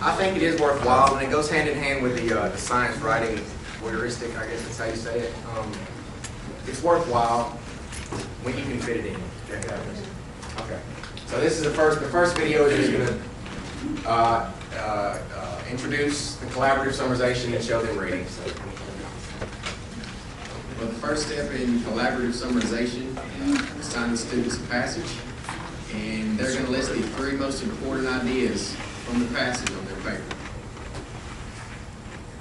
I think it is worthwhile, and it goes hand in hand with the science writing voyeuristic, I guess that's how you say it. It's worthwhile when you can fit it in. Okay. So this is the first video is just going to introduce the collaborative summarization and show them reading. Well, the first step in collaborative summarization is assign the students a passage, and they're going to list the 3 most important ideas from the passage on their paper.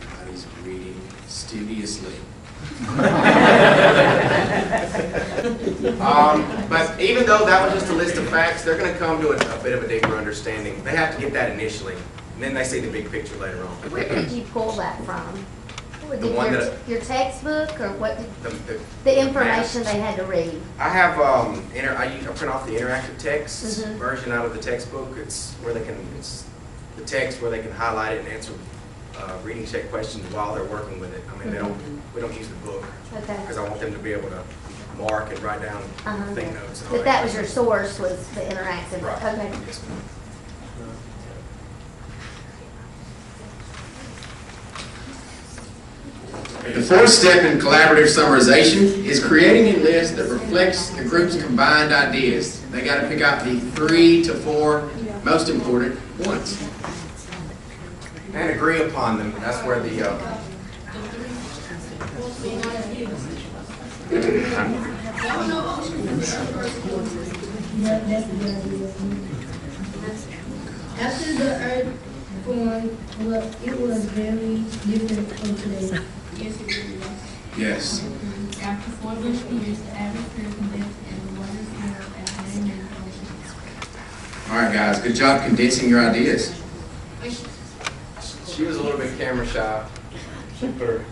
Everybody's reading studiously. But even though that was just a list of facts, they're going to come to a bit of a deeper understanding. They have to get that initially, and then they see the big picture later on. Where did you pull that from? The one that Your textbook, or what? the Information they had to read. I have I print off the interactive text Mhm. version out of the textbook. It's where they can the text where they can highlight it and answer reading check questions while they're working with it. I mean, we don't use the book Okay. because I want them to be able to mark and write down thing notes. And all But that was your source, was the interactive. Right. Okay. Yes, ma'am. The 4th step in collaborative summarization is creating a list that reflects the group's combined ideas. They got to pick out the 3 to 4 most important ones. And agree upon them. That's where the After the earth formed, well, it was very different from today. Yes, it really was. Yes. After 4 billion years, the atmosphere condensed and the waters filled as many oceans. All right, guys, good job condensing your ideas. she was a little bit camera shy. She put her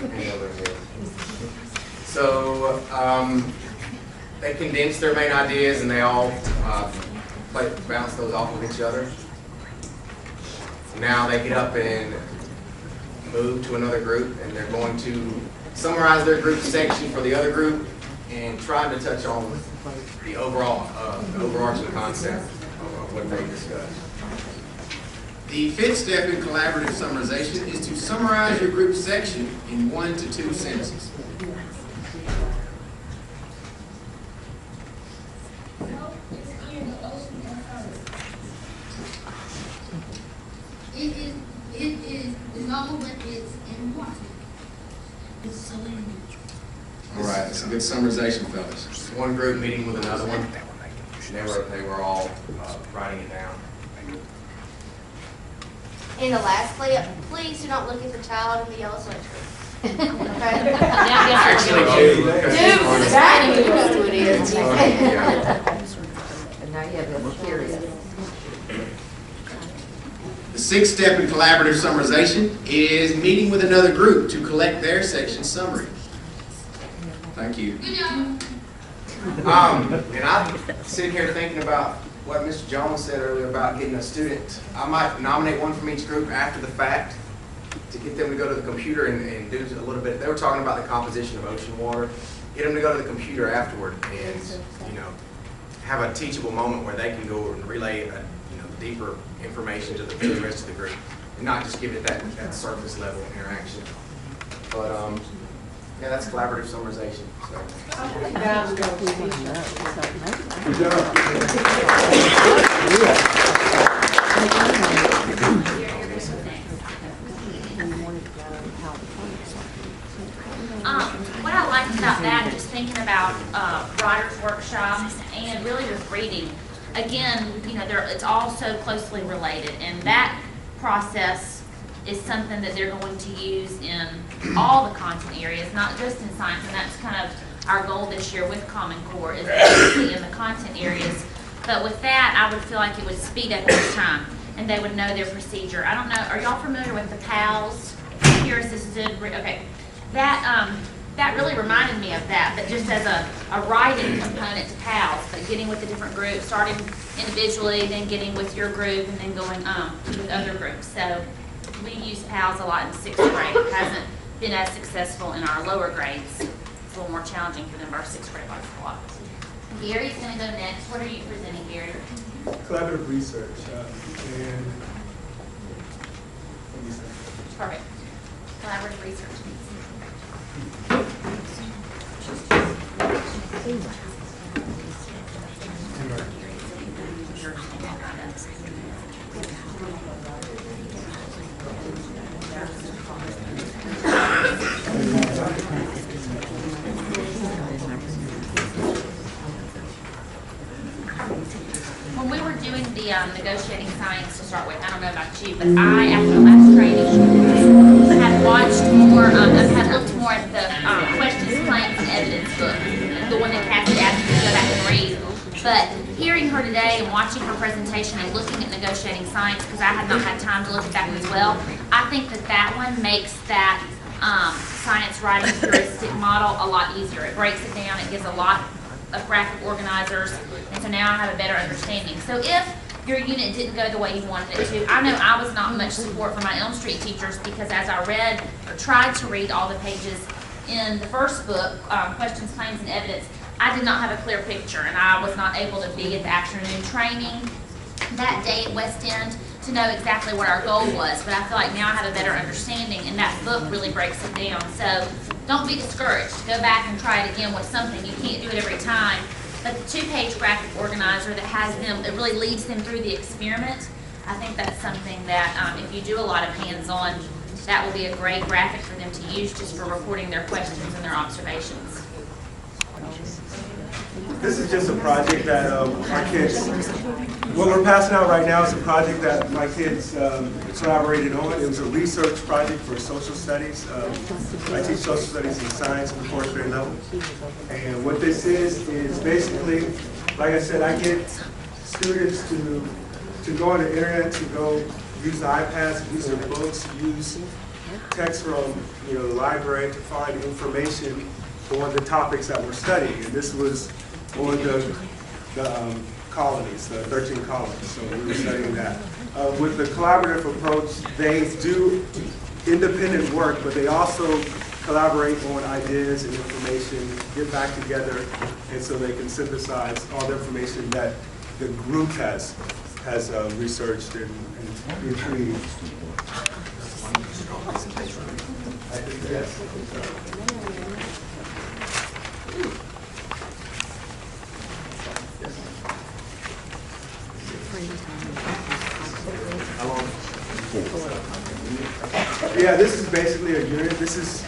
hand over here. So they condensed their main ideas and they all bounce those off of each other. Now they get up and move to another group, and they're going to summarize their group section for the other group and trying to touch on the overall, overarching concept of what they discussed. The fifth step in collaborative summarization is to summarize your group section in 1 to 2 sentences. It's normal, but it's important. It's so All right, that's a good summarization, fellas. One group meeting with another one, they were all writing it down. And the last clip, please do not look at the child in the yellow sweatshirt. Okay? Actually, do. Exactly. You know who it is. And now you have the curious. The sixth step in collaborative summarization is meeting with another group to collect their section summary. Thank you. Good job. And I'm sitting here thinking about what Mr. Jones said earlier about getting a student. I might nominate one from each group after the fact to get them to go to the computer and do a little bit. They were talking about the composition of ocean water. Get them to go to the computer afterward and, you know, have a teachable moment where they can go and relay, deeper information to the rest of the group, and not just give it that surface level interaction. But yeah, that's collaborative summarization. What I liked about that, just thinking about writers' workshops and really with reading, again, it's all so closely related, and that process is something that they're going to use in all the content areas, not just in science, and that's kind of our goal this year with Common Core, is basically in the content areas. But with that, I would feel like it would speed up their time, and they would know their procedure. I don't know, are y'all familiar with the PALS, Peer Assisted, okay. That really reminded me of that, but just as a writing component to PALS, but getting with the different groups, starting individually, then getting with your group, and then going with other groups. So we use PALS a lot in 6th grade. It hasn't been as successful in our lower grades. It's a little more challenging for them, our 6th grade likes a lot. Gary's going to go next. What are you presenting, Gary? Collaborative research, and Perfect. Collaborative research. When we were doing the negotiating science to start with, I don't know about you, but I, after the last training, had watched more, had looked more at the questions, claims, and evidence book, the one that Kathy asked me to go back and read. But hearing her today and watching her presentation and looking at negotiating science, because I had not had time to look at that one as well, I think that one makes that science writing heuristic model a lot easier. It breaks it down, it gives a lot of graphic organizers, and so now I have a better understanding. So if your unit didn't go the way you wanted it to, I know I was not much support for my Elm Street teachers, because as I read or tried to read all the pages in the first book, Questions, Claims, and Evidence, I did not have a clear picture, and I was not able to be at the afternoon training that day at West End to know exactly what our goal was. But I feel like now I have a better understanding, and that book really breaks it down. So don't be discouraged. Go back and try it again with something. You can't do it every time. But the 2-page graphic organizer that has them, it really leads them through the experiment. I think that's something that if you do a lot of hands-on, that will be a great graphic for them to use just for reporting their questions and their observations. this is just a project that our kids, what we're passing out right now is a project that my kids collaborated on. It was a research project for social studies. I teach social studies and science at the 4th grade level. And what this is basically, like I said, I get students to go on the internet, to go use the iPads, use their books, use text from the library to find information on the topics that we're studying. And this was on the colonies, the 13 colonies, so we were studying that. With the collaborative approach, they do independent work, but they also collaborate on ideas and information, get back together, and so they can synthesize all the information that the group has researched and retrieved. Yes. Yeah, this is basically a unit. This is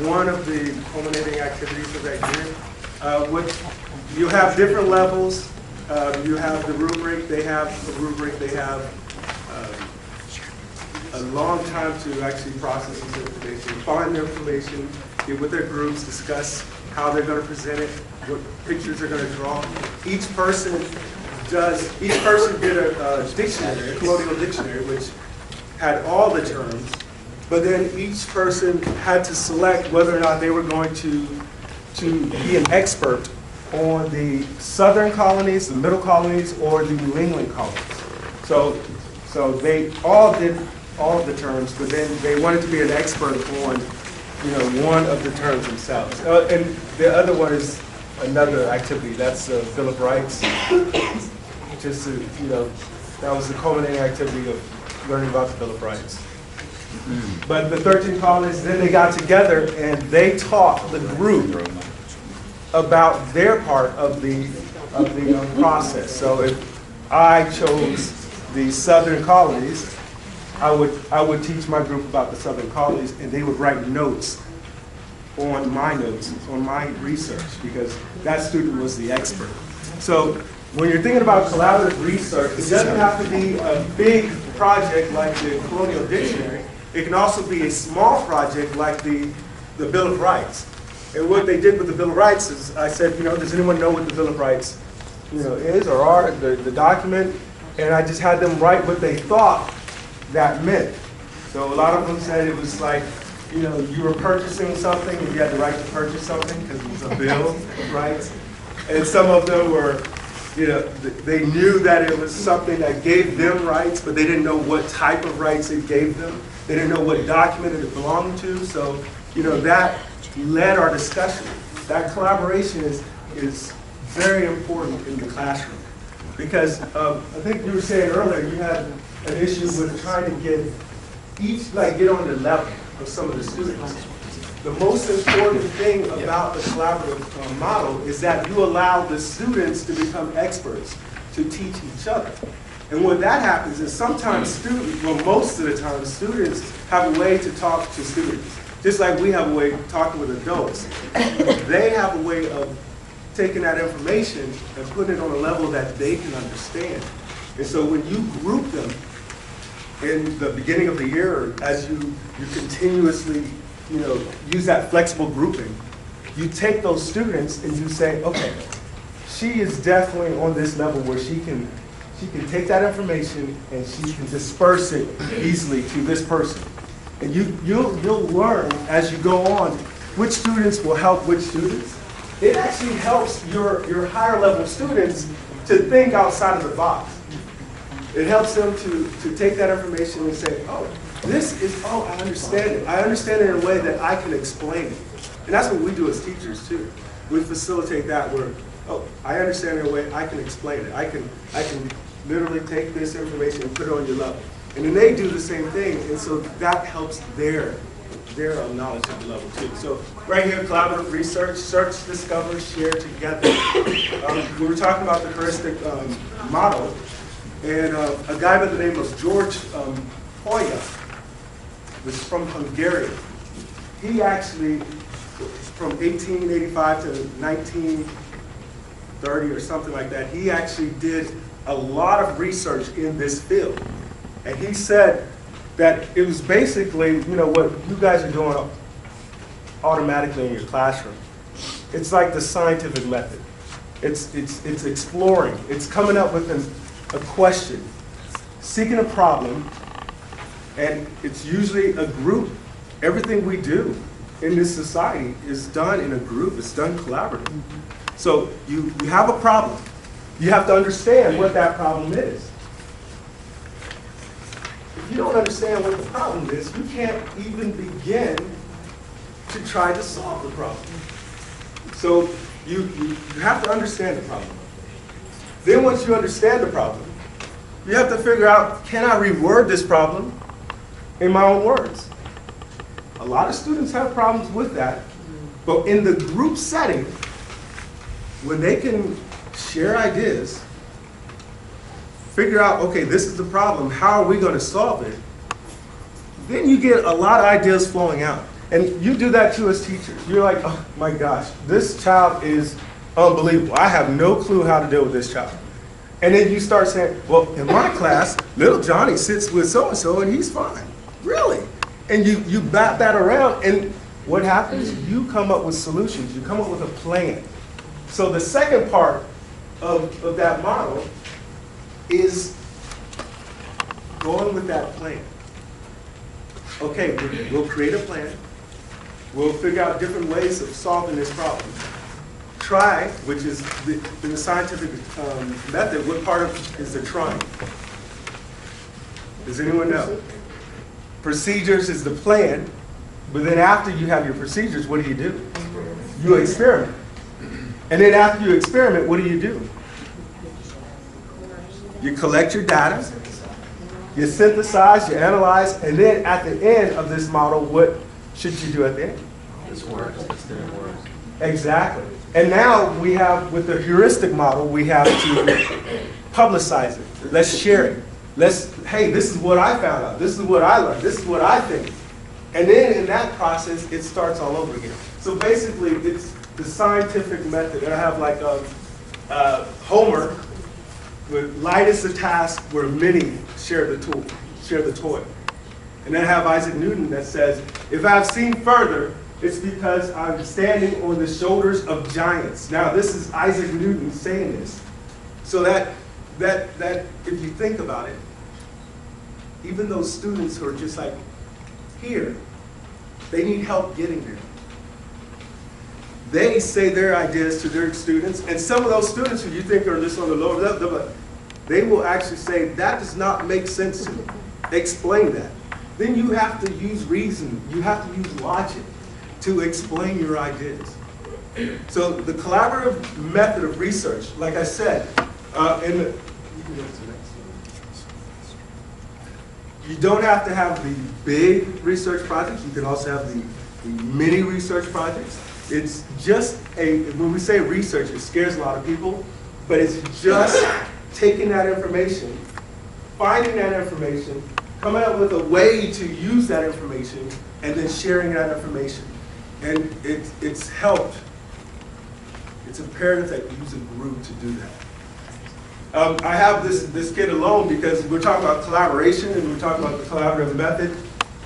one of the culminating activities of that unit. You have different levels. You have the rubric. They have a rubric. They have a long time to actually process this information, find the information, get with their groups, discuss how they're going to present it, what pictures they're going to draw. Each person did a dictionary, a colonial dictionary, which had all the terms, but then each person had to select whether or not they were going to be an expert on the southern colonies, the middle colonies, or the New England colonies. So they all did all of the terms, but then they wanted to be an expert on, one of the terms themselves. And the other one is another activity. That's Bill of Rights. Just to, that was the culminating activity of learning about the Bill of Rights. But the 13 colonies, then they got together and they taught the group about their part of the process. So if I chose the southern colonies, I would teach my group about the southern colonies, and they would write notes on my research, because that student was the expert. So when you're thinking about collaborative research, it doesn't have to be a big project like the Colonial Dictionary. It can also be a small project like the Bill of Rights. And what they did with the Bill of Rights is, I said, does anyone know what the Bill of Rights is or are, the document? And I just had them write what they thought that meant. So a lot of them said it was like, you were purchasing something and you had the right to purchase something because it was a bill of rights. And some of them were, they knew that it was something that gave them rights, but they didn't know what type of rights it gave them. They didn't know what document it belonged to. So, that led our discussion. That collaboration is very important in the classroom. Because I think you were saying earlier, you had an issue with trying to get on the level of some of the students. The most important thing about the collaborative model is that you allow the students to become experts to teach each other. And when that happens is sometimes most of the time, students have a way to talk to students. Just like we have a way of talking with adults. They have a way of taking that information and putting it on a level that they can understand. And so when you group them in the beginning of the year, or as you continuously use that flexible grouping, you take those students and you say, okay, she is definitely on this level where she can take that information and she can disperse it easily to this person. And you'll learn as you go on which students will help which students. It actually helps your higher level students to think outside of the box. It helps them to take that information and say, I understand it. I understand it in a way that I can explain it. And that's what we do as teachers too. We facilitate that where, I understand it in a way I can explain it. I can literally take this information and put it on your level. And then they do the same thing, and so that helps their knowledge at the level too. So right here, collaborative research, search, discover, share together. We were talking about the heuristic model, and a guy by the name of George Hoya, was from Hungary. He actually, from 1885 to 1930 or something like that, he actually did a lot of research in this field. And he said that it was basically, what you guys are doing automatically in your classroom. It's like the scientific method. It's exploring. It's coming up with a question, seeking a problem, and it's usually a group. Everything we do in this society is done in a group. It's done collaboratively. So you have a problem. You have to understand what that problem is. If you don't understand what the problem is, you can't even begin to try to solve the problem. So you have to understand the problem. Then once you understand the problem, you have to figure out, can I reword this problem in my own words? A lot of students have problems with that, but in the group setting, when they can share ideas, figure out, okay, this is the problem, how are we going to solve it? Then you get a lot of ideas flowing out. And you do that too as teachers. You're like, oh my gosh, this child is unbelievable. I have no clue how to deal with this child. And then you start saying, well, in my class, little Johnny sits with so-and-so and he's fine. Really? And you bat that around, and what happens? You come up with solutions. You come up with a plan. So the second part of that model is going with that plan. Okay, we'll create a plan. We'll figure out different ways of solving this problem. Try, which is in the scientific method, what part of is the trying? Does anyone know? Procedures is the plan, but then after you have your procedures, what do? You experiment. And then after you experiment, what do? You collect your data, you synthesize, you analyze, and then at the end of this model, what should you do at the end? This works, this didn't work. Exactly. And now we have, with the heuristic model, we have to publicize it. Let's share it. Hey, this is what I found out. This is what I learned. This is what I think. And then in that process, it starts all over again. So basically, it's the scientific method. And I have like Homer, with light is the task where many share the toy. And then I have Isaac Newton that says, if I've seen further, it's because I'm standing on the shoulders of giants. Now, this is Isaac Newton saying this. So that if you think about it, even those students who are just like here, they need help getting there. They say their ideas to their students, and some of those students who you think are just on the lower level, they will actually say, that does not make sense to me. Explain that. Then you have to use reason. You have to use logic to explain your ideas. So the collaborative method of research, like I said, you don't have to have the big research projects. You can also have the mini research projects. It's just when we say research, it scares a lot of people, but it's just taking that information, finding that information, coming up with a way to use that information, and then sharing that information. And it's helped. It's imperative that you use a group to do that. I have this kid alone because we're talking about collaboration and we're talking about the collaborative method.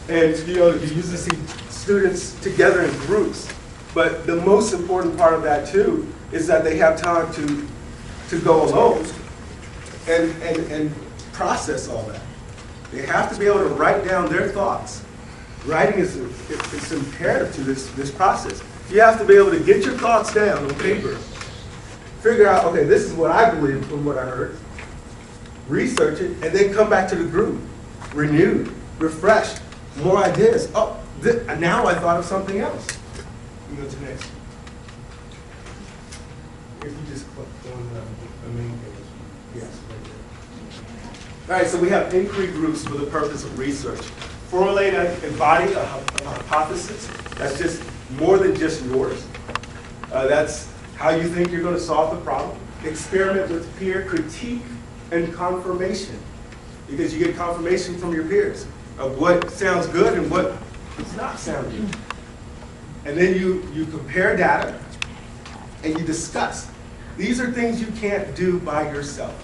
And you usually see students together in groups. But the most important part of that too is that they have time to go alone and process all that. They have to be able to write down their thoughts. Writing is imperative to this process. You have to be able to get your thoughts down on paper, figure out, okay, this is what I believe from what I heard, research it, and then come back to the group, renewed, refreshed, more ideas. Oh, now I thought of something else. You go to next. If you just click on the main page. Yes, right there. All right, so we have inquiry groups for the purpose of research. Formulate and body a hypothesis. That's just more than just yours. That's how you think you're going to solve the problem. Experiment with peer critique and confirmation, because you get confirmation from your peers of what sounds good and what does not sound good. And then you compare data and you discuss. These are things you can't do by yourself.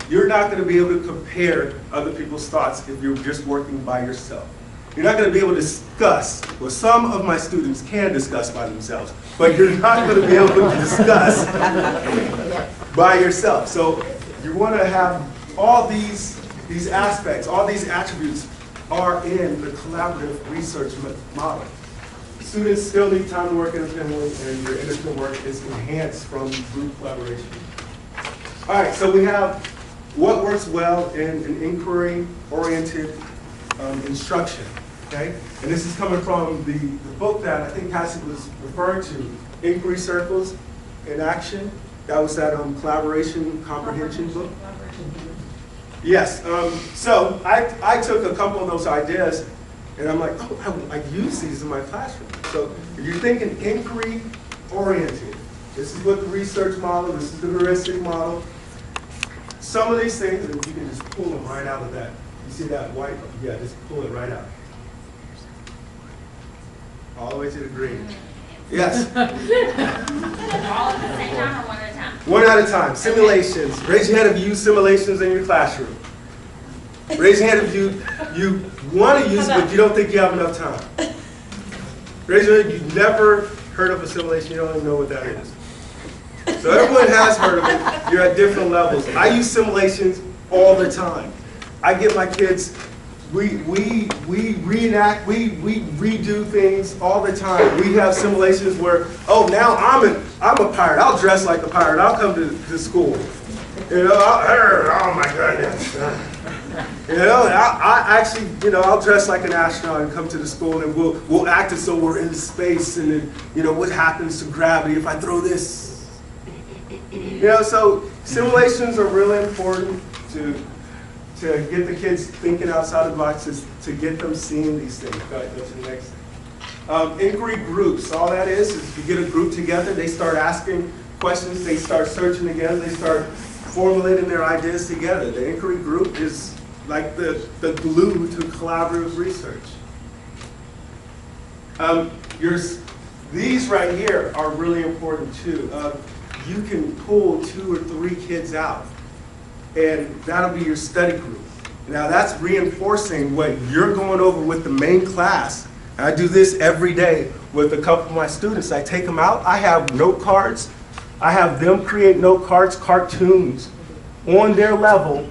You're not going to be able to compare other people's thoughts if you're just working by yourself. You're not going to be able to discuss. Well, some of my students can discuss by themselves, but you're not going to be able to discuss by yourself. So you want to have all these aspects, all these attributes are in the collaborative research model. Students still need time to work independently, and your independent work is enhanced from group collaboration. All right, so we have what works well in an inquiry-oriented instruction. okay? And this is coming from the book that I think Cassie was referring to, Inquiry Circles in Action. That was that collaboration comprehension book. Yes, so I took a couple of those ideas and I'm like, oh, I use these in my classroom. So if you're thinking inquiry oriented, this is what the research model, this is the heuristic model. Some of these things, and you can just pull them right out of that. You see that white? Yeah, just pull it right out. All the way to the green. Yes. All at the same time or one at a time? One at a time. Simulations. Raise your hand if you use simulations in your classroom. Raise your hand if you want to use it, but you don't think you have enough time. Raise your hand if you've never heard of a simulation, you don't even know what that is. So everyone has heard of it. You're at different levels. I use simulations all the time. I get my kids, we reenact, we redo things all the time. We have simulations where, oh, now I'm a pirate. I'll dress like a pirate. I'll come to school. You know, oh my goodness. You know, I actually, you know, I'll dress like an astronaut and come to the school, and we'll act as though we're in space, and then, you know, what happens to gravity if I throw this? You know, so simulations are really important to get the kids thinking outside of the boxes, to get them seeing these things. Go ahead, go to the next thing. Inquiry groups, all that is you get a group together, they start asking questions, they start searching together, they start formulating their ideas together. The inquiry group is like the glue to collaborative research. These right here are really important too. You can pull 2 or 3 kids out, and that'll be your study group. Now that's reinforcing what you're going over with the main class. And I do this every day with a couple of my students. I take them out, I have note cards. I have them create note cards, cartoons, on their level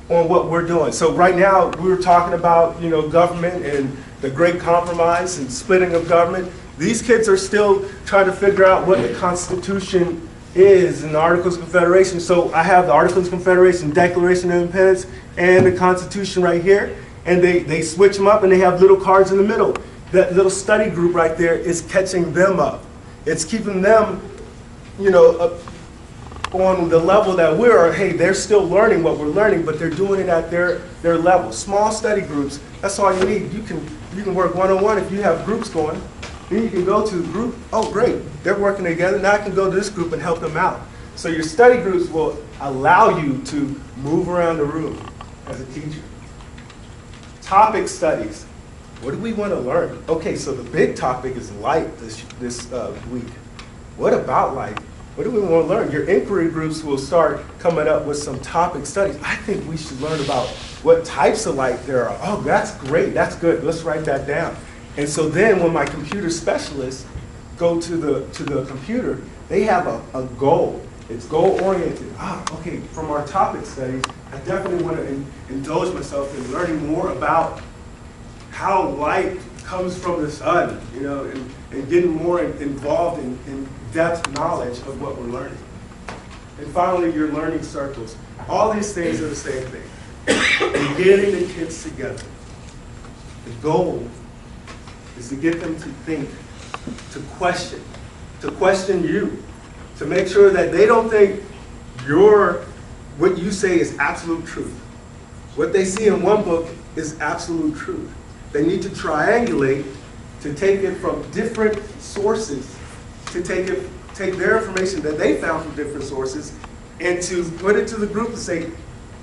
on what we're doing. So right now, we were talking about, you know, government and the Great Compromise and splitting of government. These kids are still trying to figure out what the Constitution is and the Articles of Confederation. So I have the Articles of Confederation, Declaration of Independence, and the Constitution right here. And they switch them up and they have little cards in the middle. That little study group right there is catching them up. It's keeping them, you know, up on the level that we're, hey, they're still learning what we're learning, but they're doing it at their level. Small study groups, that's all you need. You can work one-on-one if you have groups going. Then you can go to the group, oh great, they're working together, now I can go to this group and help them out. So your study groups will allow you to move around the room as a teacher. Topic studies, what do we want to learn? Okay, so the big topic is light this week. What about light? What do we want to learn? Your inquiry groups will start coming up with some topic studies. I think we should learn about what types of light there are. Oh, that's great, that's good, let's write that down. And so then when my computer specialists go to the computer, they have a goal. It's goal-oriented. Okay, from our topic studies, I definitely want to indulge myself in learning more about how light comes from the sun, you know, and getting more involved in depth knowledge of what we're learning. And finally, your learning circles. All these things are the same thing. You're getting the kids together. The goal is to get them to think, to question you, to make sure that they don't think what you say is absolute truth. What they see in one book is absolute truth. They need to triangulate to take it from different sources, to take their information that they found from different sources, and to put it to the group and say,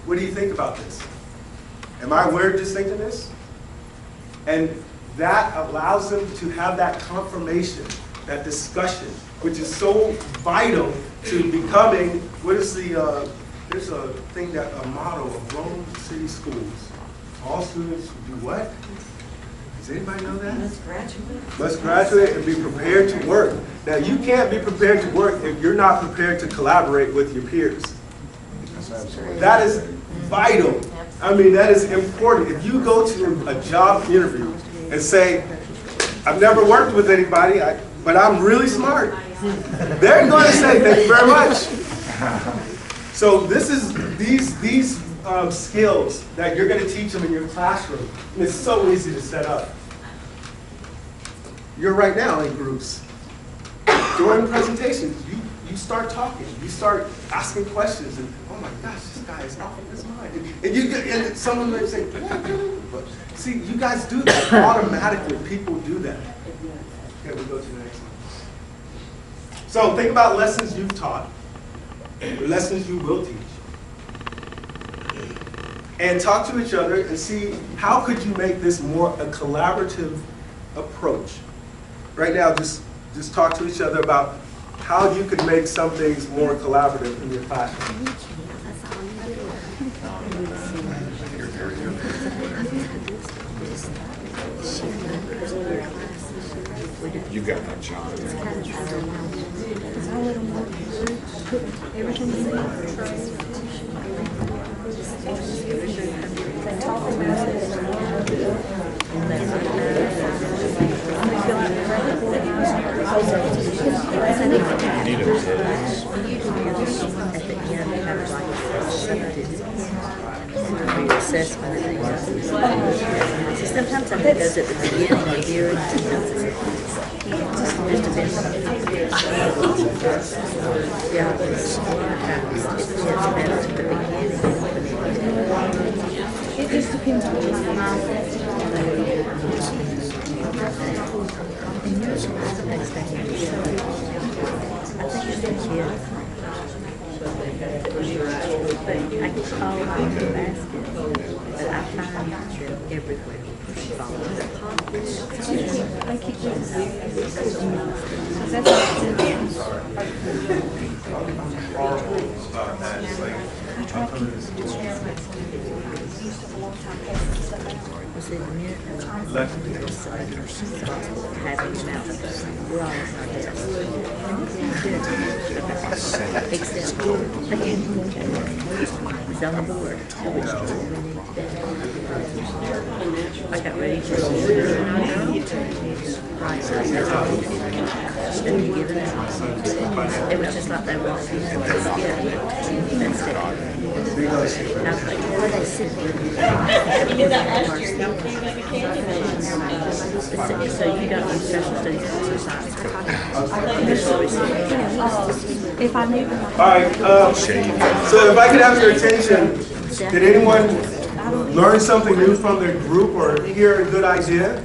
what do you think about this? Am I weird just thinking this? And that allows them to have that confirmation, that discussion, which is so vital to becoming, there's a thing a motto of Rome City Schools. All students do what? Does anybody know that? Let's graduate. Let's graduate and be prepared to work. Now you can't be prepared to work if you're not prepared to collaborate with your peers. That is vital. I mean, that is important. If you go to a job interview and say, I've never worked with anybody, but I'm really smart, they're going to say, thank you very much. So these skills that you're going to teach them in your classroom. And it's so easy to set up. You're right now in groups. During presentations, you start talking. You start asking questions. And, oh my gosh, this guy is off his mind. And someone may say, but see, you guys do that automatically. People do that. Okay, we'll go to the next one. So think about lessons you've taught, or lessons you will teach. And talk to each other and see how could you make this more a collaborative approach. Right now, just talk to each other about how you could make some things more collaborative in your classroom. You got that, John. Assessment and things. Sometimes I think it goes at the beginning of the year, and sometimes it's just depends. Yeah, a lot of times it's better at the beginning. It just depends on the time. And you're supposed to expect it. I think it's the kids. But I can call them and ask it. But I find them everywhere. I keep doing that. I try to keep the chair was it minute and having them out. We're all in our desk. Except I can't look at it. It's on the board. I got ready to right. And you give it out. It was just like they wanted to. Yeah. That's it. Now, where they sit. You did that last year, don't you? So you don't use special studies exercise. If I knew. All right, so if I could have your attention, did anyone learn something new from their group or hear a good idea?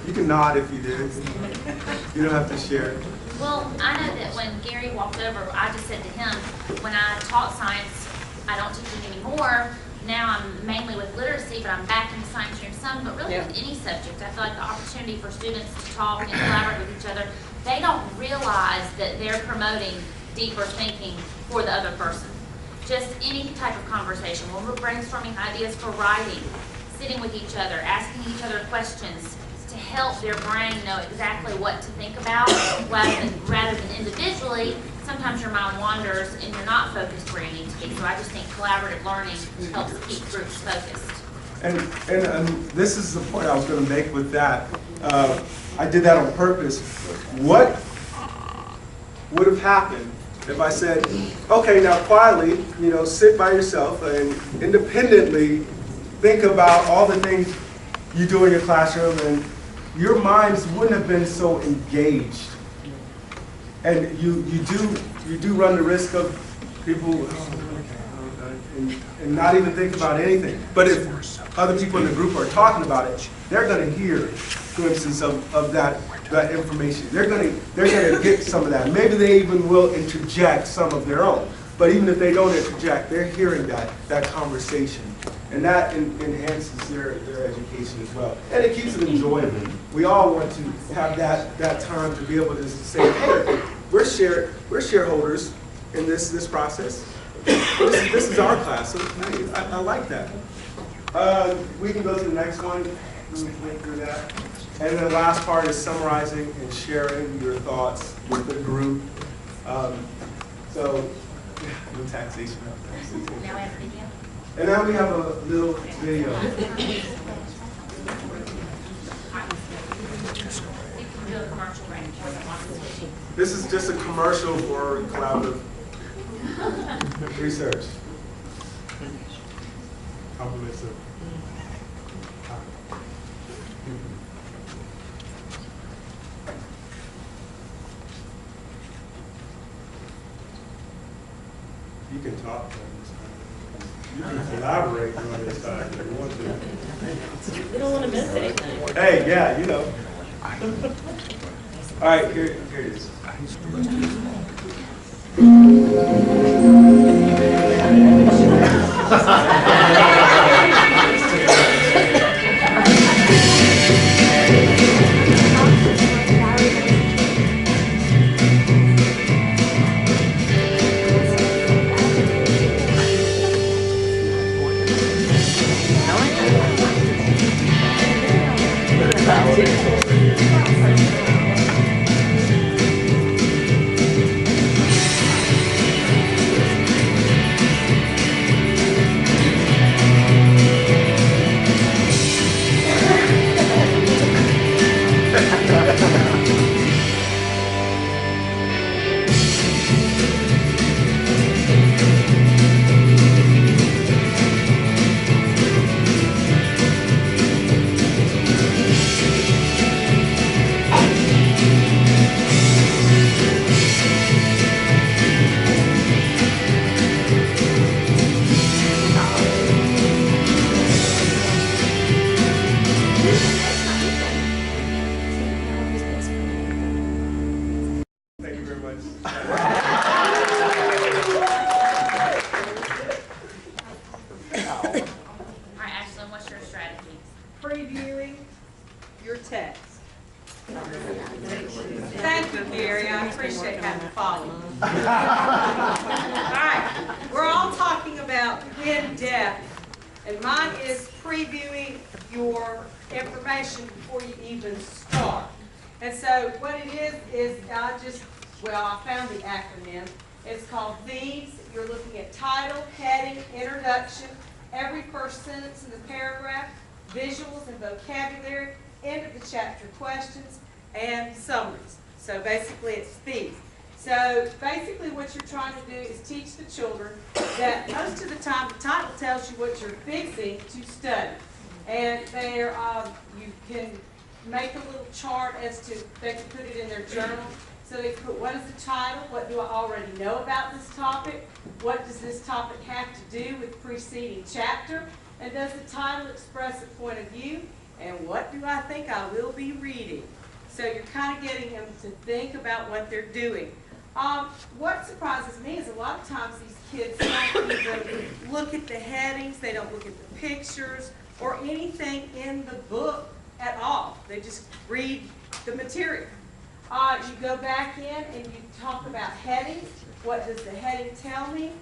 You can nod if you did. You don't have to share. Well, I know that when Gary walked over, I just said to him, when I taught science, I don't teach it anymore. Now I'm mainly with literacy, but I'm back in science during some, but really with any subject. I feel like the opportunity for students to talk and collaborate with each other, they don't realize that they're promoting deeper thinking for the other person. Just any type of conversation, when we're brainstorming ideas for writing, sitting with each other, asking each other questions to help their brain know exactly what to think about, rather than individually. Sometimes your mind wanders and you're not focused where you need to be. So I just think collaborative learning helps keep groups focused. And this is the point I was going to make with that. I did that on purpose. What would have happened if I said, okay, now quietly, sit by yourself and independently think about all the things you do in your classroom, and your minds wouldn't have been so engaged. And you do run the risk of people and not even think about anything. But if other people in the group are talking about it, they're going to hear glimpses of that information. They're going to get some of that. Maybe they even will interject some of their own. But even if they don't interject, they're hearing that conversation. And that enhances their education as well. And it keeps it enjoyable. We all want to have that time to be able to say, hey, we're shareholders in this process. This is our class, so I like that. We can go to the next one. We can think through that. And the last part is summarizing and sharing your thoughts with the group. So, no taxation. Now we have a video. And now we have a little video. You can do a commercial break. This is just a commercial for collaborative Research. Compliments of. You can talk on this side. You can collaborate on this side if you want to. We don't want to miss anything. Hey, yeah, you know. All right, here it is. Thank you very much. All right, Ashlyn, what's your strategy? Previewing your text. Thank you, Gary. I appreciate having to follow. All right, we're all talking about in-depth, and mine is previewing your information before you even start. And so what it is I found the acronym. It's called themes. You're looking at title, heading, introduction, every first sentence in the paragraph, visuals and vocabulary, end of the chapter questions, and summaries. So basically it's themes. So basically what you're trying to do is teach the children that most of the time the title tells you what you're fixing to study. And there you can make a little chart as to, they can put it in their journal. So they can put, what is the title? What do I already know about this topic? What does this topic have to do with the preceding chapter? And does the title express a point of view? And what do I think I will be reading? So you're kind of getting them to think about what they're doing. What surprises me is a lot of times these kids don't even look at the headings, they don't look at the pictures, or anything in the book at all. They just read the material. You go back in and you talk about headings. What does the heading tell me?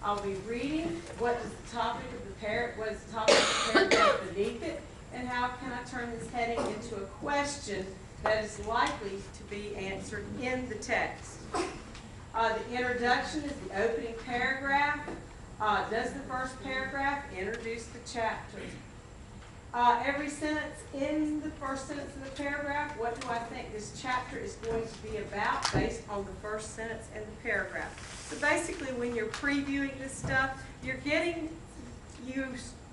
I'll be reading. What is the topic of the paragraph beneath it? And how can I turn this heading into a question that is likely to be answered in the text? The introduction is the opening paragraph. Does the first paragraph introduce the chapter? Every sentence in the first sentence of the paragraph, what do I think this chapter is going to be about based on the first sentence in the paragraph? So basically when you're previewing this stuff, you're getting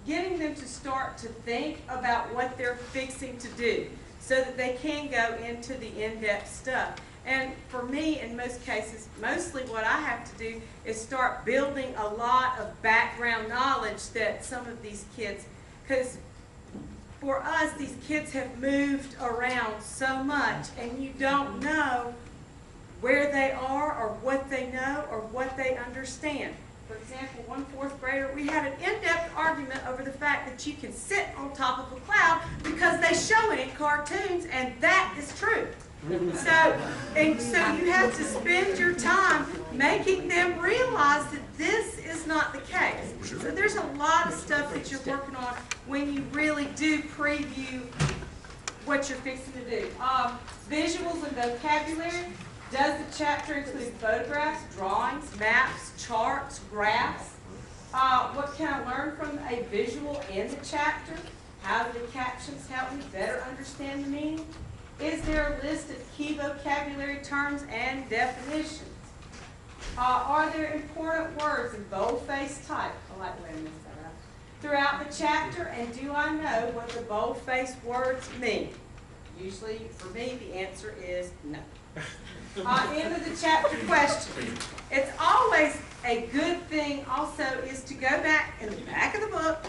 them to start to think about what they're fixing to do so that they can go into the in-depth stuff. And for me, in most cases, mostly what I have to do is start building a lot of background knowledge that some of these kids, because for us, these kids have moved around so much, and you don't know where they are or what they know or what they understand. For example, one fourth grader, we had an in-depth argument over the fact that you can sit on top of a cloud because they show it in cartoons, and that is true. So you have to spend your time making them realize that this is not the case. So there's a lot of stuff that you're working on when you really do preview what you're fixing to do. Visuals and vocabulary. Does the chapter include photographs, drawings, maps, charts, graphs? What can I learn from a visual in the chapter? How do the captions help me better understand the meaning? Is there a list of key vocabulary terms and definitions? Are there important words in boldface type? I like the way I missed that up. Throughout the chapter, and do I know what the boldface words mean? Usually, for me, the answer is no. End of the chapter questions. It's always a good thing also is to go back in the back of the book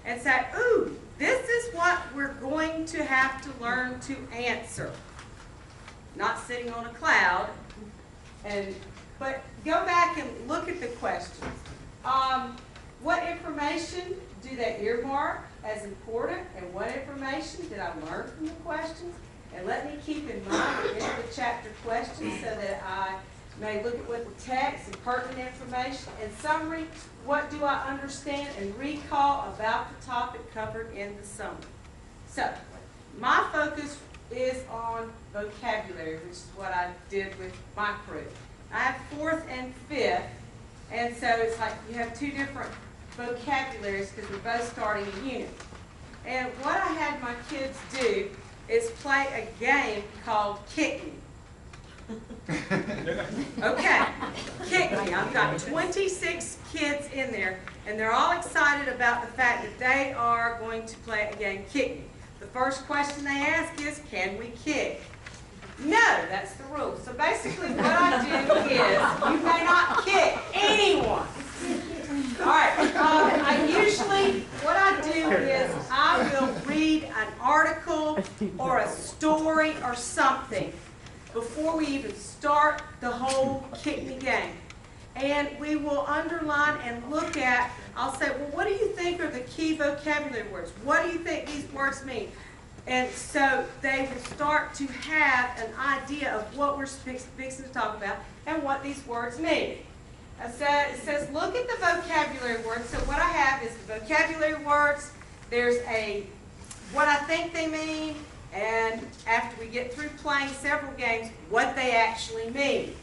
and say, ooh, this is what we're going to have to learn to answer. Not sitting on a cloud, but go back and look at the questions. What information do they earmark as important, and what information did I learn from the questions? And let me keep in mind the end of the chapter questions so that I may look at what the text and pertinent information. In summary, what do I understand and recall about the topic covered in the summary? So, my focus is on vocabulary, which is what I did with my crew. I have 4th and 5th, and so it's like you have 2 different vocabularies because we're both starting a unit. And what I had my kids do is play a game called Kick Me. Okay, Kick Me. I've got 26 kids in there, and they're all excited about the fact that they are going to play a game, Kick Me. The first question they ask is, can we kick? No, that's the rule. So basically what I do is, you may not kick anyone. All right, what I do is I will read an article or a story or something before we even start the whole Kick Me game. And we will underline and look at, I'll say, well, what do you think are the key vocabulary words? What do you think these words mean? And so they will start to have an idea of what we're fixing to talk about and what these words mean. So it says, look at the vocabulary words. So what I have is the vocabulary words. There's what I think they mean, and after we get through playing several games, what they actually mean.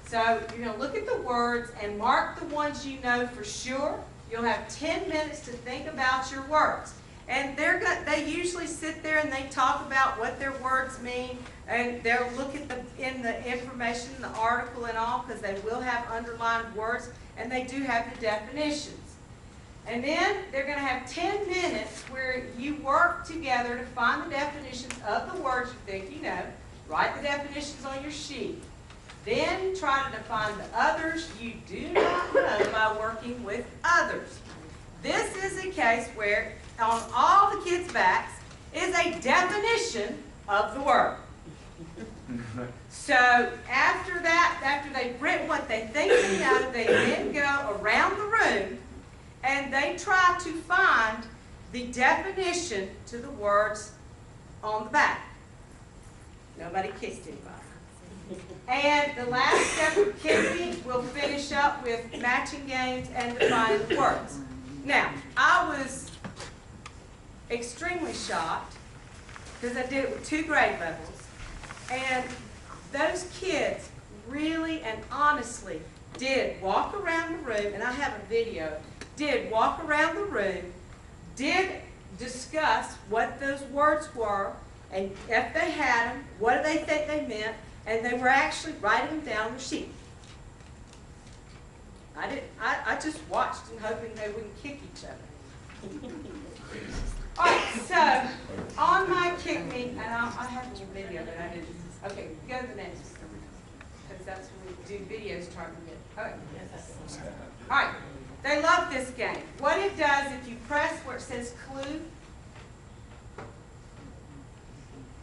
So you're going to look at the words and mark the ones you know for sure. You'll have 10 minutes to think about your words. And they usually sit there and they talk about what their words mean, and they'll look at in the information, the article and all, because they will have underlined words, and they do have the definitions. And then they're going to have 10 minutes where you work together to find the definitions of the words you think you know. Write the definitions on your sheet. Then try to define the others you do not know by working with others. This is a case where on all the kids' backs is a definition of the word. So after that, after they've written what they think they know, they then go around the room and they try to find the definition to the words on the back. Nobody kissed anybody. And the last step of kicking will finish up with matching games and defining the words. Now, I was extremely shocked because I did it with 2 grade levels, and those kids really and honestly did walk around the room, and I have a video, did walk around the room, did discuss what those words were, and if they had them, what do they think they meant, and they were actually writing them down on the sheet. I just watched and hoping they wouldn't kick each other. All right, so on my Kick Me, and I have a little video that I did. Okay, go to the next, because that's when we do videos trying to get. Okay. All right, they love this game. What it does, if you press where it says clue,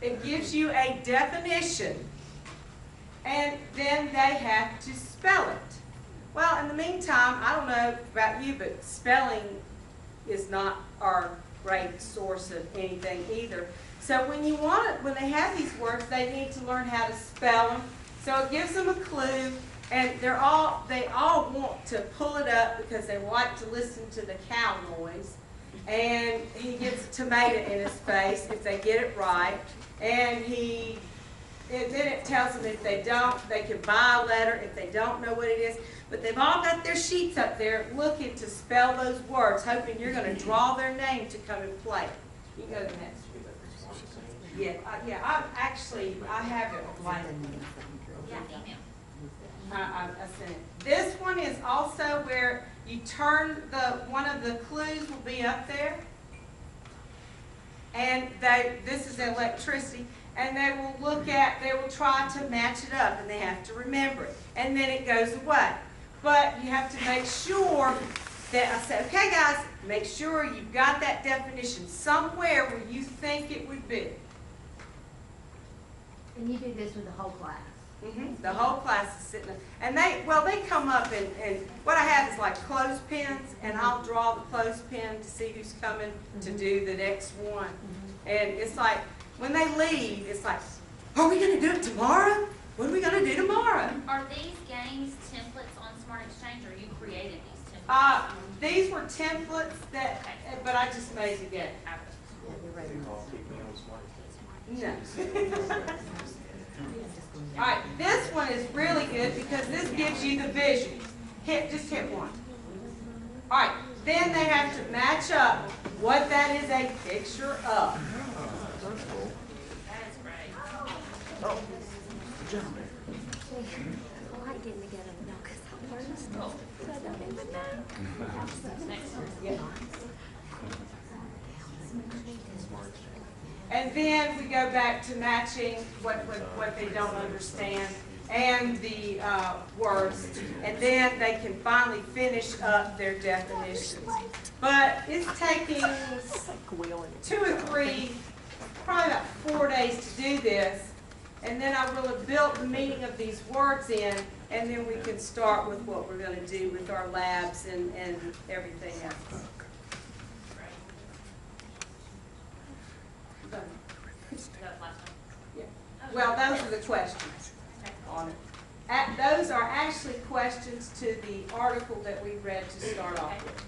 it gives you a definition, and then they have to spell it. Well, in the meantime, I don't know about you, but spelling is not our great source of anything either. So when they have these words, they need to learn how to spell them. So it gives them a clue, and they all want to pull it up because they like to listen to the cow noise. And he gets a tomato in his face if they get it right. And then it tells them if they don't, they can buy a letter if they don't know what it is. But they've all got their sheets up there looking to spell those words, hoping you're going to draw their name to come and play. You can go to the next one. I have it blank. Yeah, email. I sent it. This is also where you turn one of the clues will be up there. And this is electricity, and they will try to match it up, and they have to remember it. And then it goes away. But you have to make sure that, I said, okay guys, make sure you've got that definition somewhere where you think it would be. And you do this with the whole class? The whole class is sitting there. And they come up and what I have is like clothespins, and I'll draw the clothespin to see who's coming to do the next one. And it's like, when they leave, it's like, are we going to do it tomorrow? What are we going to do tomorrow? Are these games templates on Smart Exchange, or you created these templates? These were templates but I just made the game. No. All right, this one is really good because this gives you the vision. Just hit one. All right, then they have to match up what that is a picture of. That's great. Oh, good job. I like getting together with y'all because I learn stuff that I don't even know. Next Yeah. And then we go back to matching what they don't understand and the words, and then they can finally finish up their definitions. But it's taking 2 or 3, probably about 4 days to do this, and then I will have built the meaning of these words in, and then we can start with what we're going to do with our labs and everything else. Yeah. Well, those are the questions on it. Those are actually questions to the article that we read to start off with.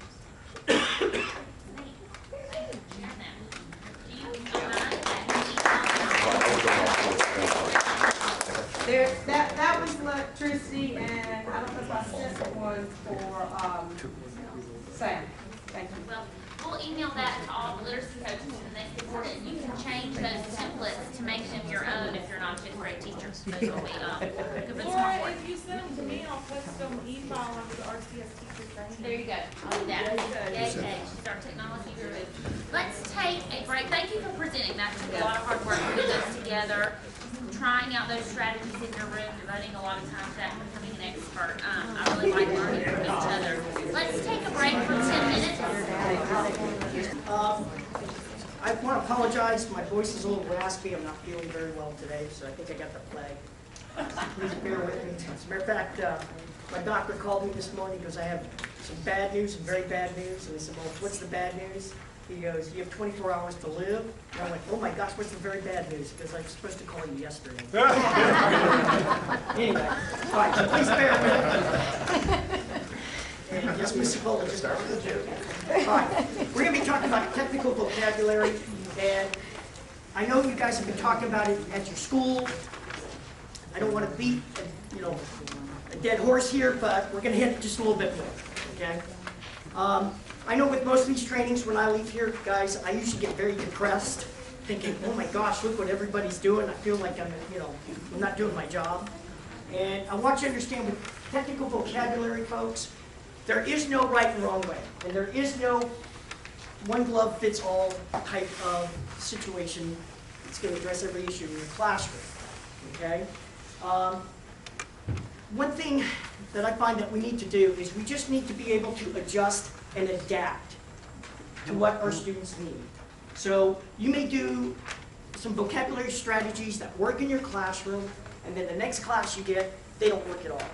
That was electricity, and I don't know if I sent one for Sam. Thank you. Well, we'll email that to all the literacy coaches in the next report, and you can change those templates to make them your own if you're not a 5th grade teacher. Those will be good. Laura, if you send them to me, I'll post them e-file under the RCS teacher training. There you go. I'll do that. Yay, she's our technology guru. Let's take a break. Thank you for presenting. That took a lot of hard work putting those together, trying out those strategies in your room, devoting a lot of time to that, and becoming an expert. I really like learning from each other. Let's take a break for 10 minutes. I want to apologize. My voice is a little raspy. I'm not feeling very well today, so I think I got the plague. Please bear with me. As a matter of fact, my doctor called me this morning because I have some bad news and very bad news. And I said, well, what's the bad news? He goes, you have 24 hours to live. And I went, oh my gosh, what's the very bad news? Because I was supposed to call you yesterday. Anyway, all right, so please bear with me. And yes, Miss Cipolla just started the joke. All right, we're going to be talking about technical vocabulary, and I know you guys have been talking about it at your school. I don't want to beat, a dead horse here, but we're going to hit just a little bit more. Okay. I know with most of these trainings, when I leave here, guys, I usually get very depressed, thinking, oh my gosh, look what everybody's doing. I feel like I'm not doing my job. And I want you to understand with technical vocabulary, folks, there is no right and wrong way, and there is no one-glove-fits-all type of situation that's going to address every issue in your classroom, okay? One thing that I find that we need to do is we just need to be able to adjust and adapt to what our students need. So you may do some vocabulary strategies that work in your classroom, and then the next class you get, they don't work at all.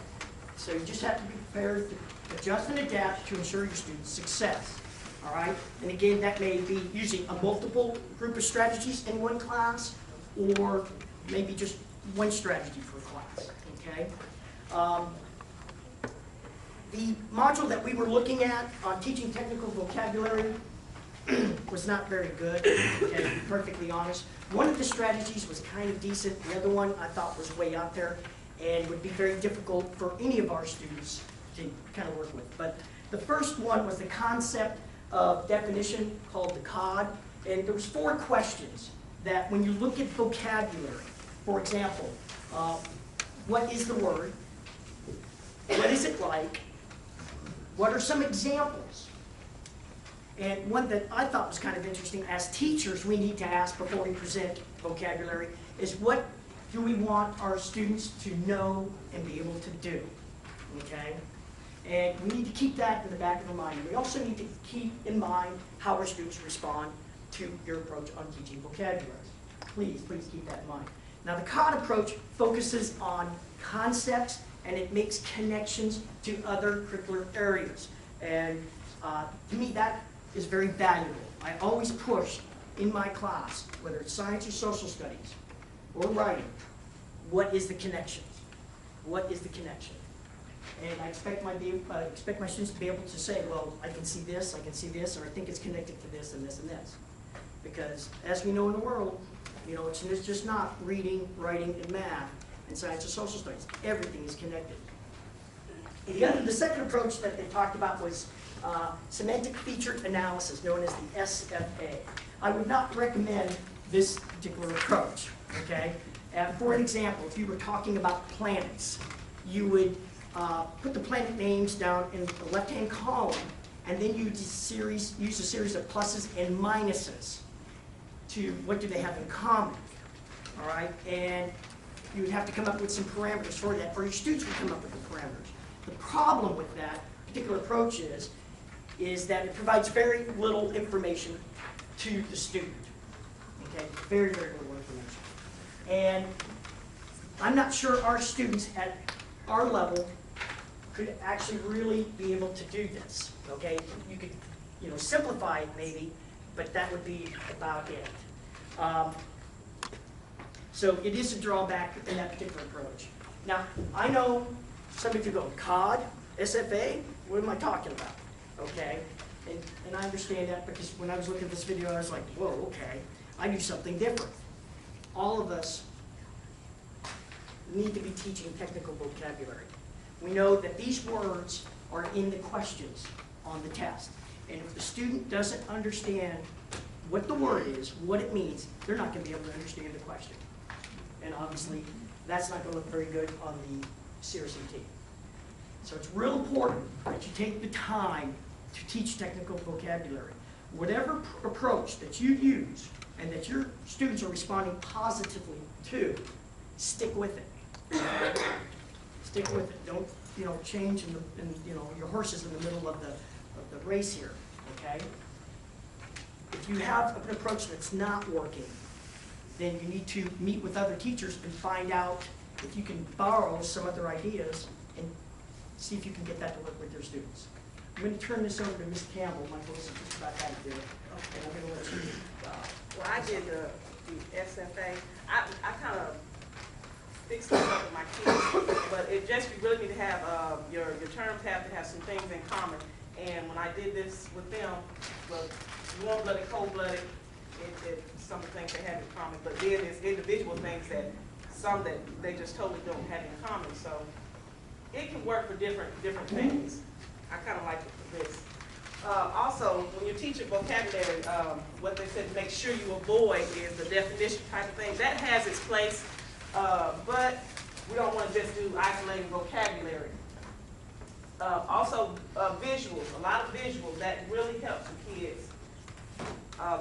So you just have to be prepared to adjust and adapt to ensure your students' success. All right? And again, that may be using a multiple group of strategies in one class, or maybe just one strategy for a class. Okay? The module that we were looking at on teaching technical vocabulary was not very good, okay, to be perfectly honest. One of the strategies was kind of decent. The other one I thought was way out there and would be very difficult for any of our students to kind of work with. But the first one was the concept of definition called the COD. And there was 4 questions that when you look at vocabulary, for example, what is the word? What is it like? What are some examples? And one that I thought was kind of interesting, as teachers, we need to ask before we present vocabulary, is what do we want our students to know and be able to do, okay? And we need to keep that in the back of our mind. We also need to keep in mind how our students respond to your approach on teaching vocabulary. Please keep that in mind. Now, the COD approach focuses on concepts and it makes connections to other curricular areas. And to me, that is very valuable. I always push in my class, whether it's science or social studies or writing, what is the connection? What is the connection? And I expect my students to be able to say, well, I can see this, or I think it's connected to this and this and this. Because as we know in the world, you know, it's just not reading, writing, and math, and science or social studies. Everything is connected. The second approach that they talked about was semantic feature analysis, known as the SFA. I would not recommend this particular approach, okay? For an example, if you were talking about planets, you would put the planet names down in the left-hand column, and then you'd use a series of pluses and minuses to what do they have in common, all right? And you would have to come up with some parameters for that, or your students would come up with the parameters. The problem with that particular approach is that it provides very little information to the student, okay? Very, very little information. And I'm not sure our students at our level could actually really be able to do this, okay? You could, you know, simplify it maybe, but that would be about it. So it is a drawback in that particular approach. Now, I know some of you go, COD, SFA, what am I talking about, okay? And I understand that because when I was looking at this video, I was like, whoa, okay, I do something different. All of us need to be teaching technical vocabulary. We know that these words are in the questions on the test. And if the student doesn't understand what the word is, what it means, they're not going to be able to understand the question. And obviously, that's not going to look very good on the CRCT. So it's real important that you take the time to teach technical vocabulary. Whatever approach that you use and that your students are responding positively to, stick with it. Stick with it. Don't, you know, change you know, your horses in the middle of the race here, okay? If you have an approach that's not working, then you need to meet with other teachers and find out if you can borrow some of their ideas and see if you can get that to work with your students. I'm going to turn this over to Ms. Campbell. My voice is just about out of there. And I'm going to let you. Well, I did the SFA. I kind of fixed this up with my kids, but it just, you really need to have, your terms have to have some things in common. And when I did this with them, well, warm-blooded, cold-blooded, some of the things they have in common, but then there's individual things that some that they just totally don't have in common. So it can work for different things. I kind of like it for this. Also, when you're teaching vocabulary, what they said, make sure you avoid is the definition type of thing. That has its place, but we don't want to just do isolating vocabulary. Also, visuals, a lot of visuals, that really helps the kids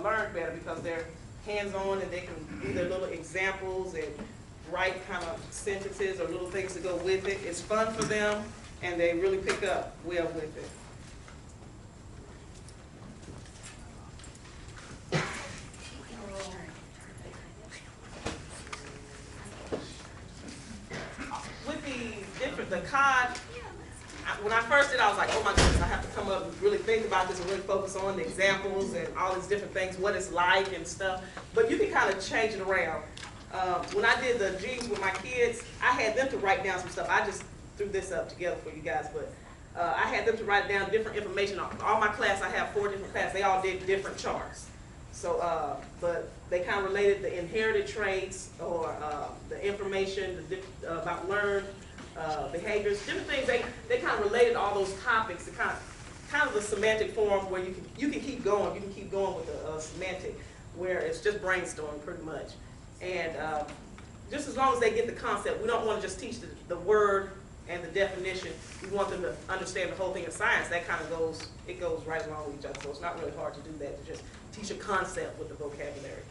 learn better because they're hands-on and they can do their little examples and write kind of sentences or little things to go with it. It's fun for them and they really pick up well with it. With the COD, when I first did, I was like, oh my goodness, I have to come up and really think about this and really focus on the examples and all these different things, what it's like and stuff. But you can kind of change it around. When I did the G's with my kids, I had them to write down some stuff. I just threw this up together for you guys, but I had them to write down different information. All my class, I have 4 different classes. They all did different charts. So, but they kind of related the inherited traits or the information about learned behaviors, different things. They kind of related all those topics to kind of the semantic form where you can keep going. You can keep going with the semantic, where it's just brainstorming pretty much. And just as long as they get the concept, we don't want to just teach the word and the definition, we want them to understand the whole thing in science. That kind of goes right along with each other. So it's not really hard to do that, to just teach a concept with the vocabulary.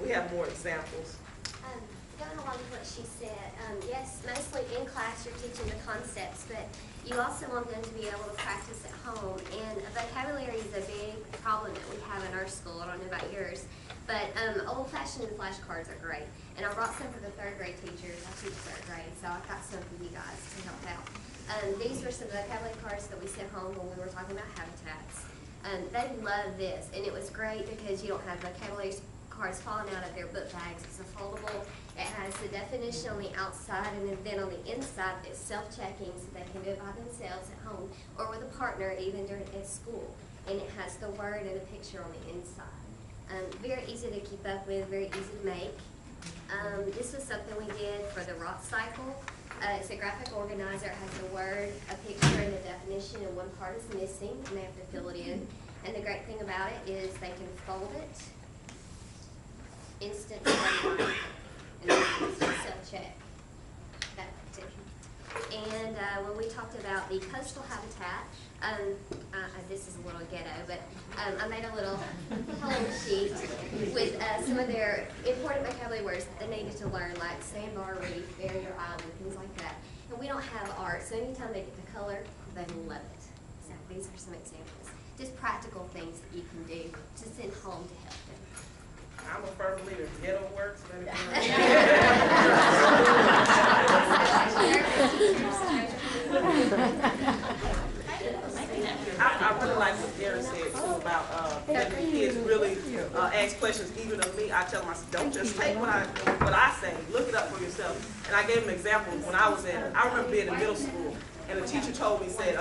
We have more examples. Going along with what she said, yes, mostly in class you're teaching the concepts, but you also want them to be able to practice at home. And vocabulary is a big problem that we have in our school. I don't know about yours, but old-fashioned flashcards are great. And I brought some for the third grade teachers. I teach third grade, so I've got some for you guys to help out. These were some vocabulary cards that we sent home when we were talking about habitats. They love this, and it was great because you don't have vocabulary cards falling out of their book bags. It's a foldable. It has the definition on the outside, and then on the inside it's self-checking, so they can do it by themselves at home or with a partner, even during at school. And it has the word and a picture on the inside. Very easy to keep up with, very easy to make. This was something we did for the rock cycle. It's a graphic organizer. It has the word, a picture, and a definition, and one part is missing, and they have to fill it in. And the great thing about it is they can fold it, instant and then self-check. And when we talked about the coastal habitat, this is a little ghetto, but I made a little coloring sheet with some of their important vocabulary words that they needed to learn, like sandbar, reef, barrier, island, things like that. And we don't have art, so anytime they get to color, they love it. So these are some examples. Just practical things that you can do to send home to help them. I'm a firm believer, ghetto works. I really like what Darren said too about letting the kids really ask questions even of me. I tell them, I said, don't just take what I say, look it up for yourself. And I gave them examples when I was I remember being in middle school, and the teacher told me, said,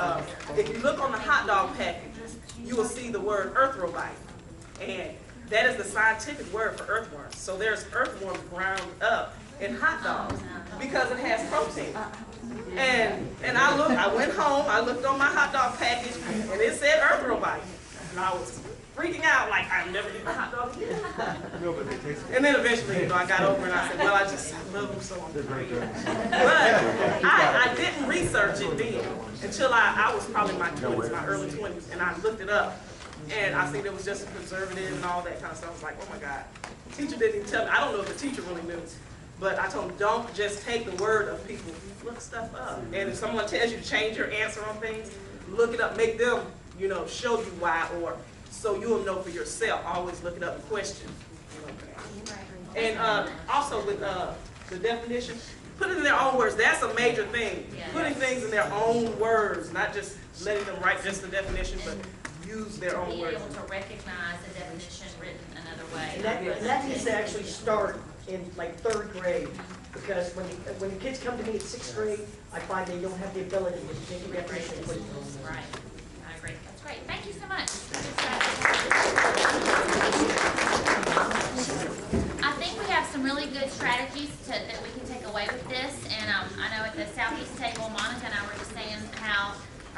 if you look on the hot dog package, you will see the word erythrobite. And that is the scientific word for earthworms. So there's earthworms ground up in hot dogs because it has protein. And I went home, I looked on my hot dog package, and it said erythrobite. And I was freaking out, like, I've never eaten a hot dog again. And then eventually, I got over it and I said, well, I love them so I'm great. But I didn't research it then until I was probably in my 20s, my early 20s, and I looked it up. And I seen it was just a preservative and all that kind of stuff. I was like, oh my God. The teacher didn't even tell me. I don't know if the teacher really knew. But I told them, don't just take the word of people. Look stuff up. And if someone tells you to change your answer on things, look it up. Make them, show you why, or so you'll know for yourself. Always look it up and question. And also with the definition, put it in their own words. That's a major thing. Putting things in their own words, not just letting them write just the definition, but use their own words. Be able to recognize the definition written another way. And that needs to actually start in like third grade, because when the kids come to me at sixth grade, I find they don't have the ability to take a definition and put it on. Right. I agree. That's great. Thank you so much. I think we have some really good strategies that we can take away with this. And I know at the Southeast table, Monica and I were just saying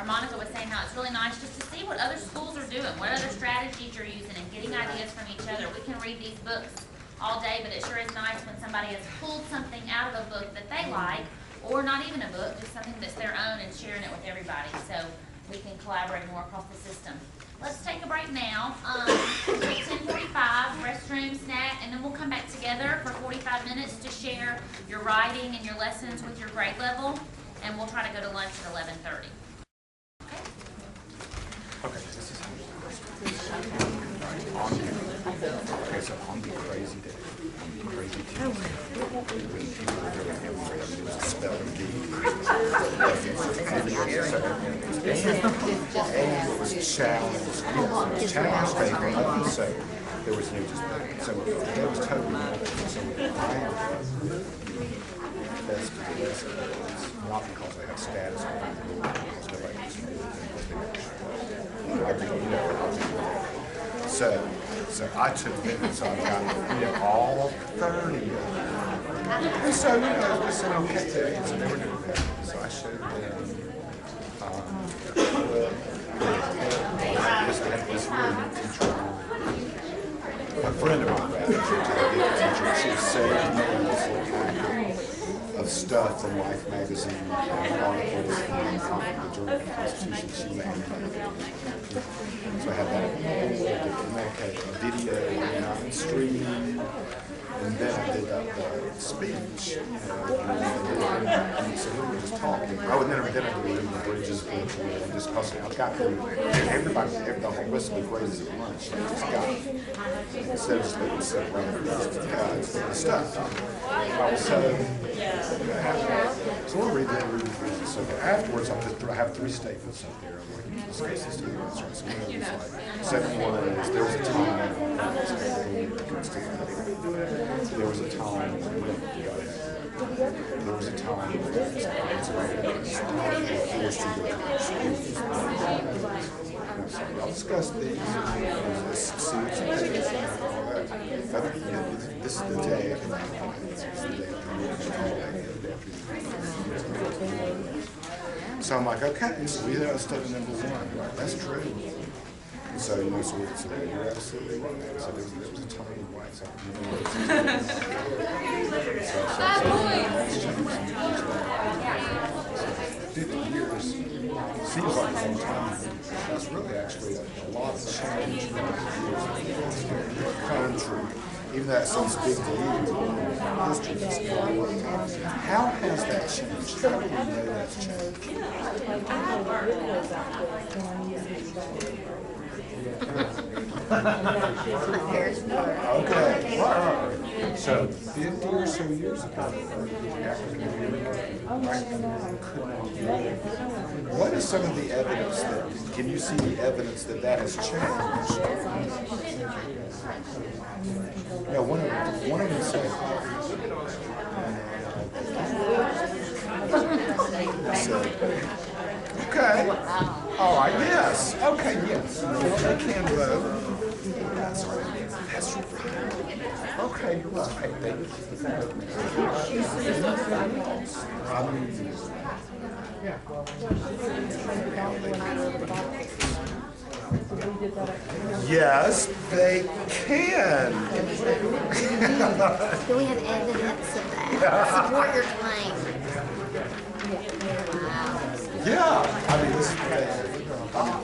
Monica was saying how it's really nice just to see what other schools are doing, what other strategies you're using, and getting ideas from each other. We can read these books all day, but it sure is nice when somebody has pulled something out of a book that they like, or not even a book, just something that's their own, and sharing it with everybody, so we can collaborate more across the system. Let's take a break now. 10:45, restroom, snack, and then we'll come back together for 45 minutes to share your writing and your lessons with your grade level, and we'll try to go to lunch at 11:30. Okay, this is okay, so on the crazy day, on the crazy Tuesday, when people are really having to spell and do it was challenged. It was challenged paper, so there was news. So that was totally nothing. So I best to the rest of it, not because they have status on the board, because nobody was so I took them, so I got all 30 of them. And so, we said, okay, so they were doing that. So I showed them, this really teacher, a friend of mine, rather, she was saying, of stuff from Life magazine, articles from the Journal of Constitution. So I had that to communicate a video and streaming, and then I did that speech, and so we were just talking. I would never did it the bridges virtually, and just because I got through everybody, the whole rest of the grades at lunch, I just got instead of just letting sit around and the stuff. So we'll read that. So afterwards, I have 3 statements up there. I'm like, you can discuss this to the answer. So one is like, second one is there was a time. There was a time. There was a time. I'll discuss these. See what's this is the day. So I'm like, okay, so we have study number 1. Right, that's true. And so, you know, so you're absolutely right. So there was a time in white. So, 50 years seems like a long time. That's really actually a lot of change in the country. Even though that seems big to you, history is how has that changed? How do you know that's changed? Okay, right. So 50 or so years ago, what is some of the evidence that, can you see the evidence that that has changed? No, one of them said, okay, all right, yes, okay, yes, they can vote. That's right, that's right. Okay, you're right. Yes, they can. Do we have evidence of that? Support your claim. Yeah, I mean, this is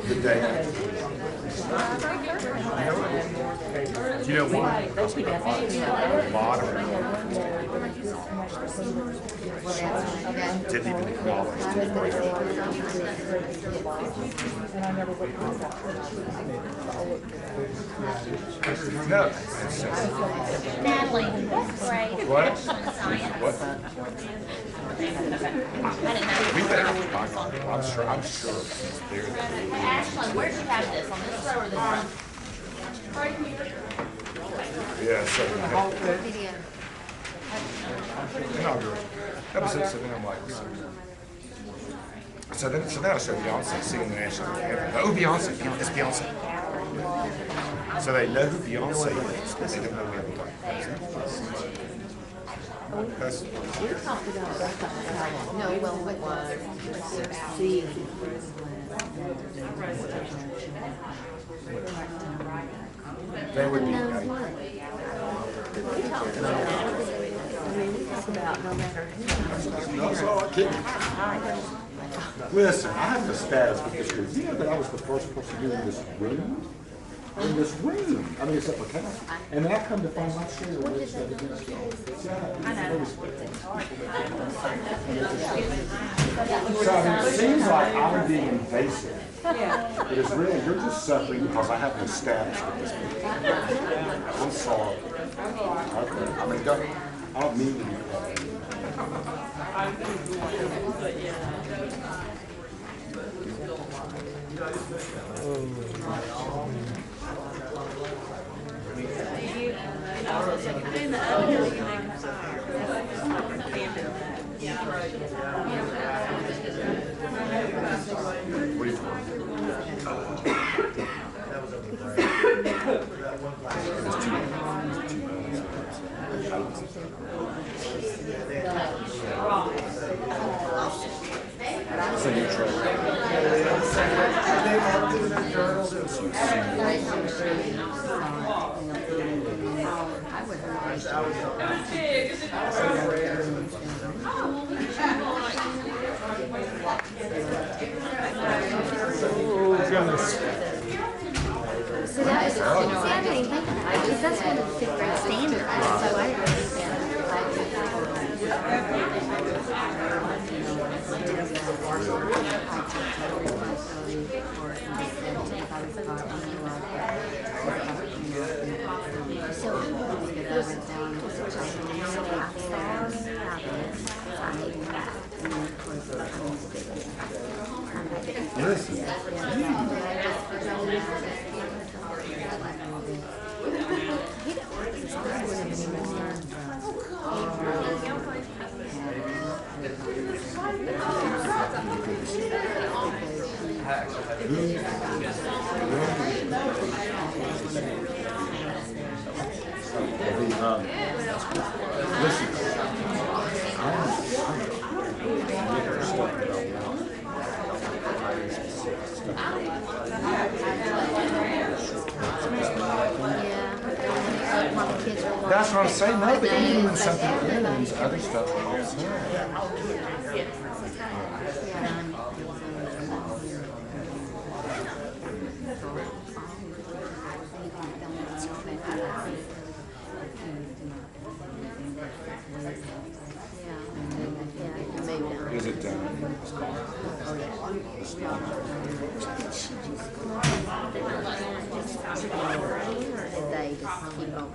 the day. Do you know why? Modern didn't even acknowledge no. Natalie, what grade? What? Science. What? I'm sure. Ashlyn, where'd you have this? On this row or this row? Right here. Yeah, so Video. episode 7, I'm like, so then I showed Beyonce singing the national anthem. Oh, Beyonce, it's Beyonce. So they know who Beyonce is, but they don't know who everybody is. No, well, what They would be. Listen, I have no status with this group. Yeah, but I was the first person here in this room. I mean, except for Cal. And then I come to find my share of this stuff against y'all. So it seems like I'm being invasive. But it's really, you're just suffering because I have no status with this group. I'm sorry. Okay. I mean, I don't mean to be That's what I'm saying. No, but even when something ends, other stuff pops Is it done? They just keep on.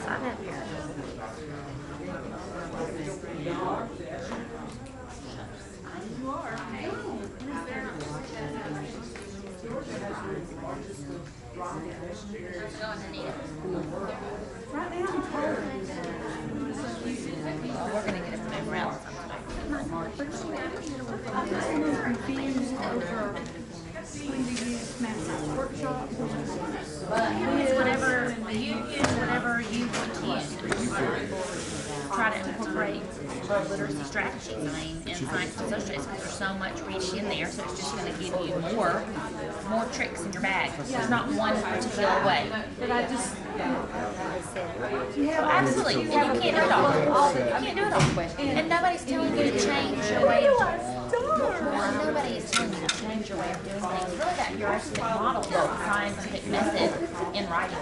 I have We're gonna get a new route. Use whatever you want to use. Try to incorporate literacy strategies, in science and social studies, because there's so much reading in there, so it's just gonna give you more tricks in your bag. There's not one particular way. But I just, Absolutely, and you can't do it all. You can't do it all. And nobody's telling you to change your way of nobody is telling you to change your way of doing things. Really, that heuristic model is a scientific method in writing.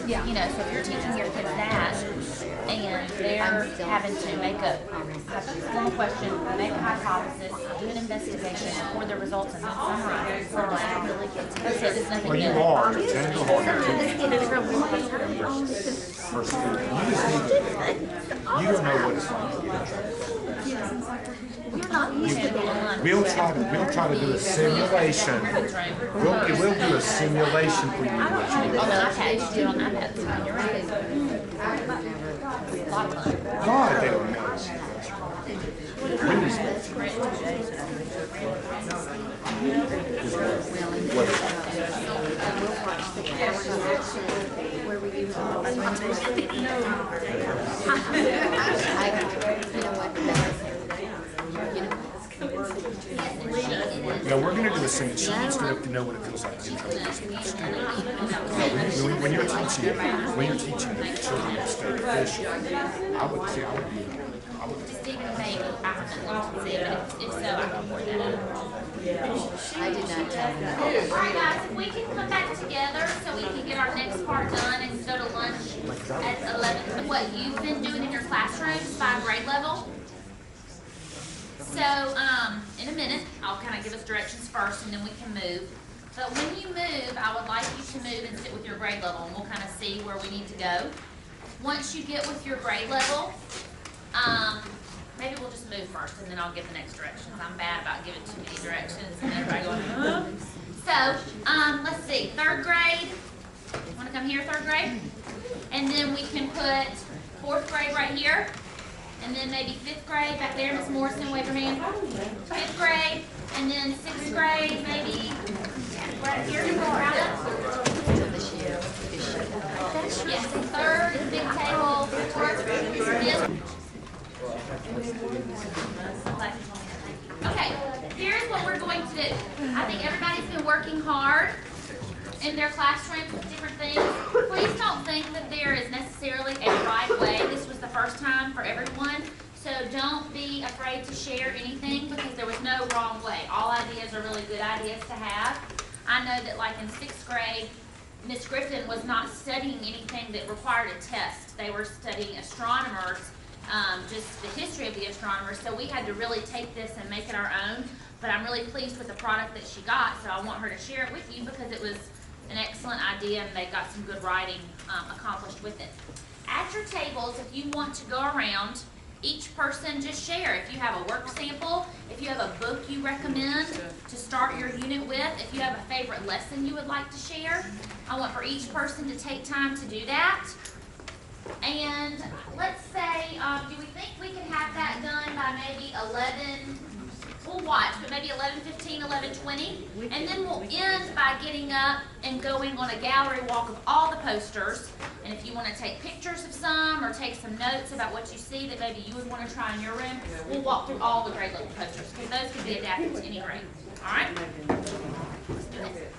Yeah. So if you're teaching your kids that, and they're having to make a formal question, make a hypothesis, do an investigation, record the results, and then summarize it. That's it. It's nothing Well, new. you are. It's in the heart. You don't know what it's like to get in trouble. You're not used to being on. We'll try to do a simulation. We'll do a simulation for you. On the iPad, you do it on the iPad. You're right. A lot of fun. God, they don't know. No, we're going to do a simulation. She needs to know what it feels like to get in trouble. When you're teaching children to stay efficient, I would Just even maybe after the see, but if so, I can work that out. I did not tell them. Alright guys, if we can come back together so we can get our next part done and go to lunch at 11. What you've been doing in your classrooms by grade level. So, in a minute, I'll kind of give us directions first and then we can move. But when you move, I would like you to move and sit with your grade level and we'll kind of see where we need to go. Once you get with your grade level, maybe we'll just move first and then I'll give the next directions. I'm bad about giving too many directions and everybody going, huh? So, let's see, 3rd grade. Want to come here, 3rd grade? And then we can put 4th grade right here. And then maybe 5th grade back there. Miss Morrison, wave your hand. 5th grade. And then 6th grade, maybe right here. Round up. Yes, 3rd, big table. 4th, okay, here's what we're going to do. I think everybody's been working hard in their classrooms with different things. Please don't think that there is necessarily a right way. This was the first time for everyone. So don't be afraid to share anything because there was no wrong way. All ideas are really good ideas to have. I know that like in 6th grade, Miss Griffin was not studying anything that required a test. They were studying astronomers, just the history of the astronomers. So we had to really take this and make it our own. But I'm really pleased with the product that she got, so I want her to share it with you because it was an excellent idea and they got some good writing accomplished with it. At your tables, if you want to go around each person just share. If you have a work sample, if you have a book you recommend to start your unit with, if you have a favorite lesson you would like to share, I want for each person to take time to do that. And let's say, do we think we could have that done by maybe 11, we'll watch, but maybe 11:15, 11:20? And then we'll end by getting up and going on a gallery walk of all the posters. And if you want to take pictures of some or take some notes about what you see that maybe you would want to try in your room, we'll walk through all the grade level posters because those can be adapted to any grade. All right? Let's do it.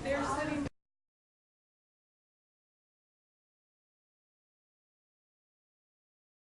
They're sitting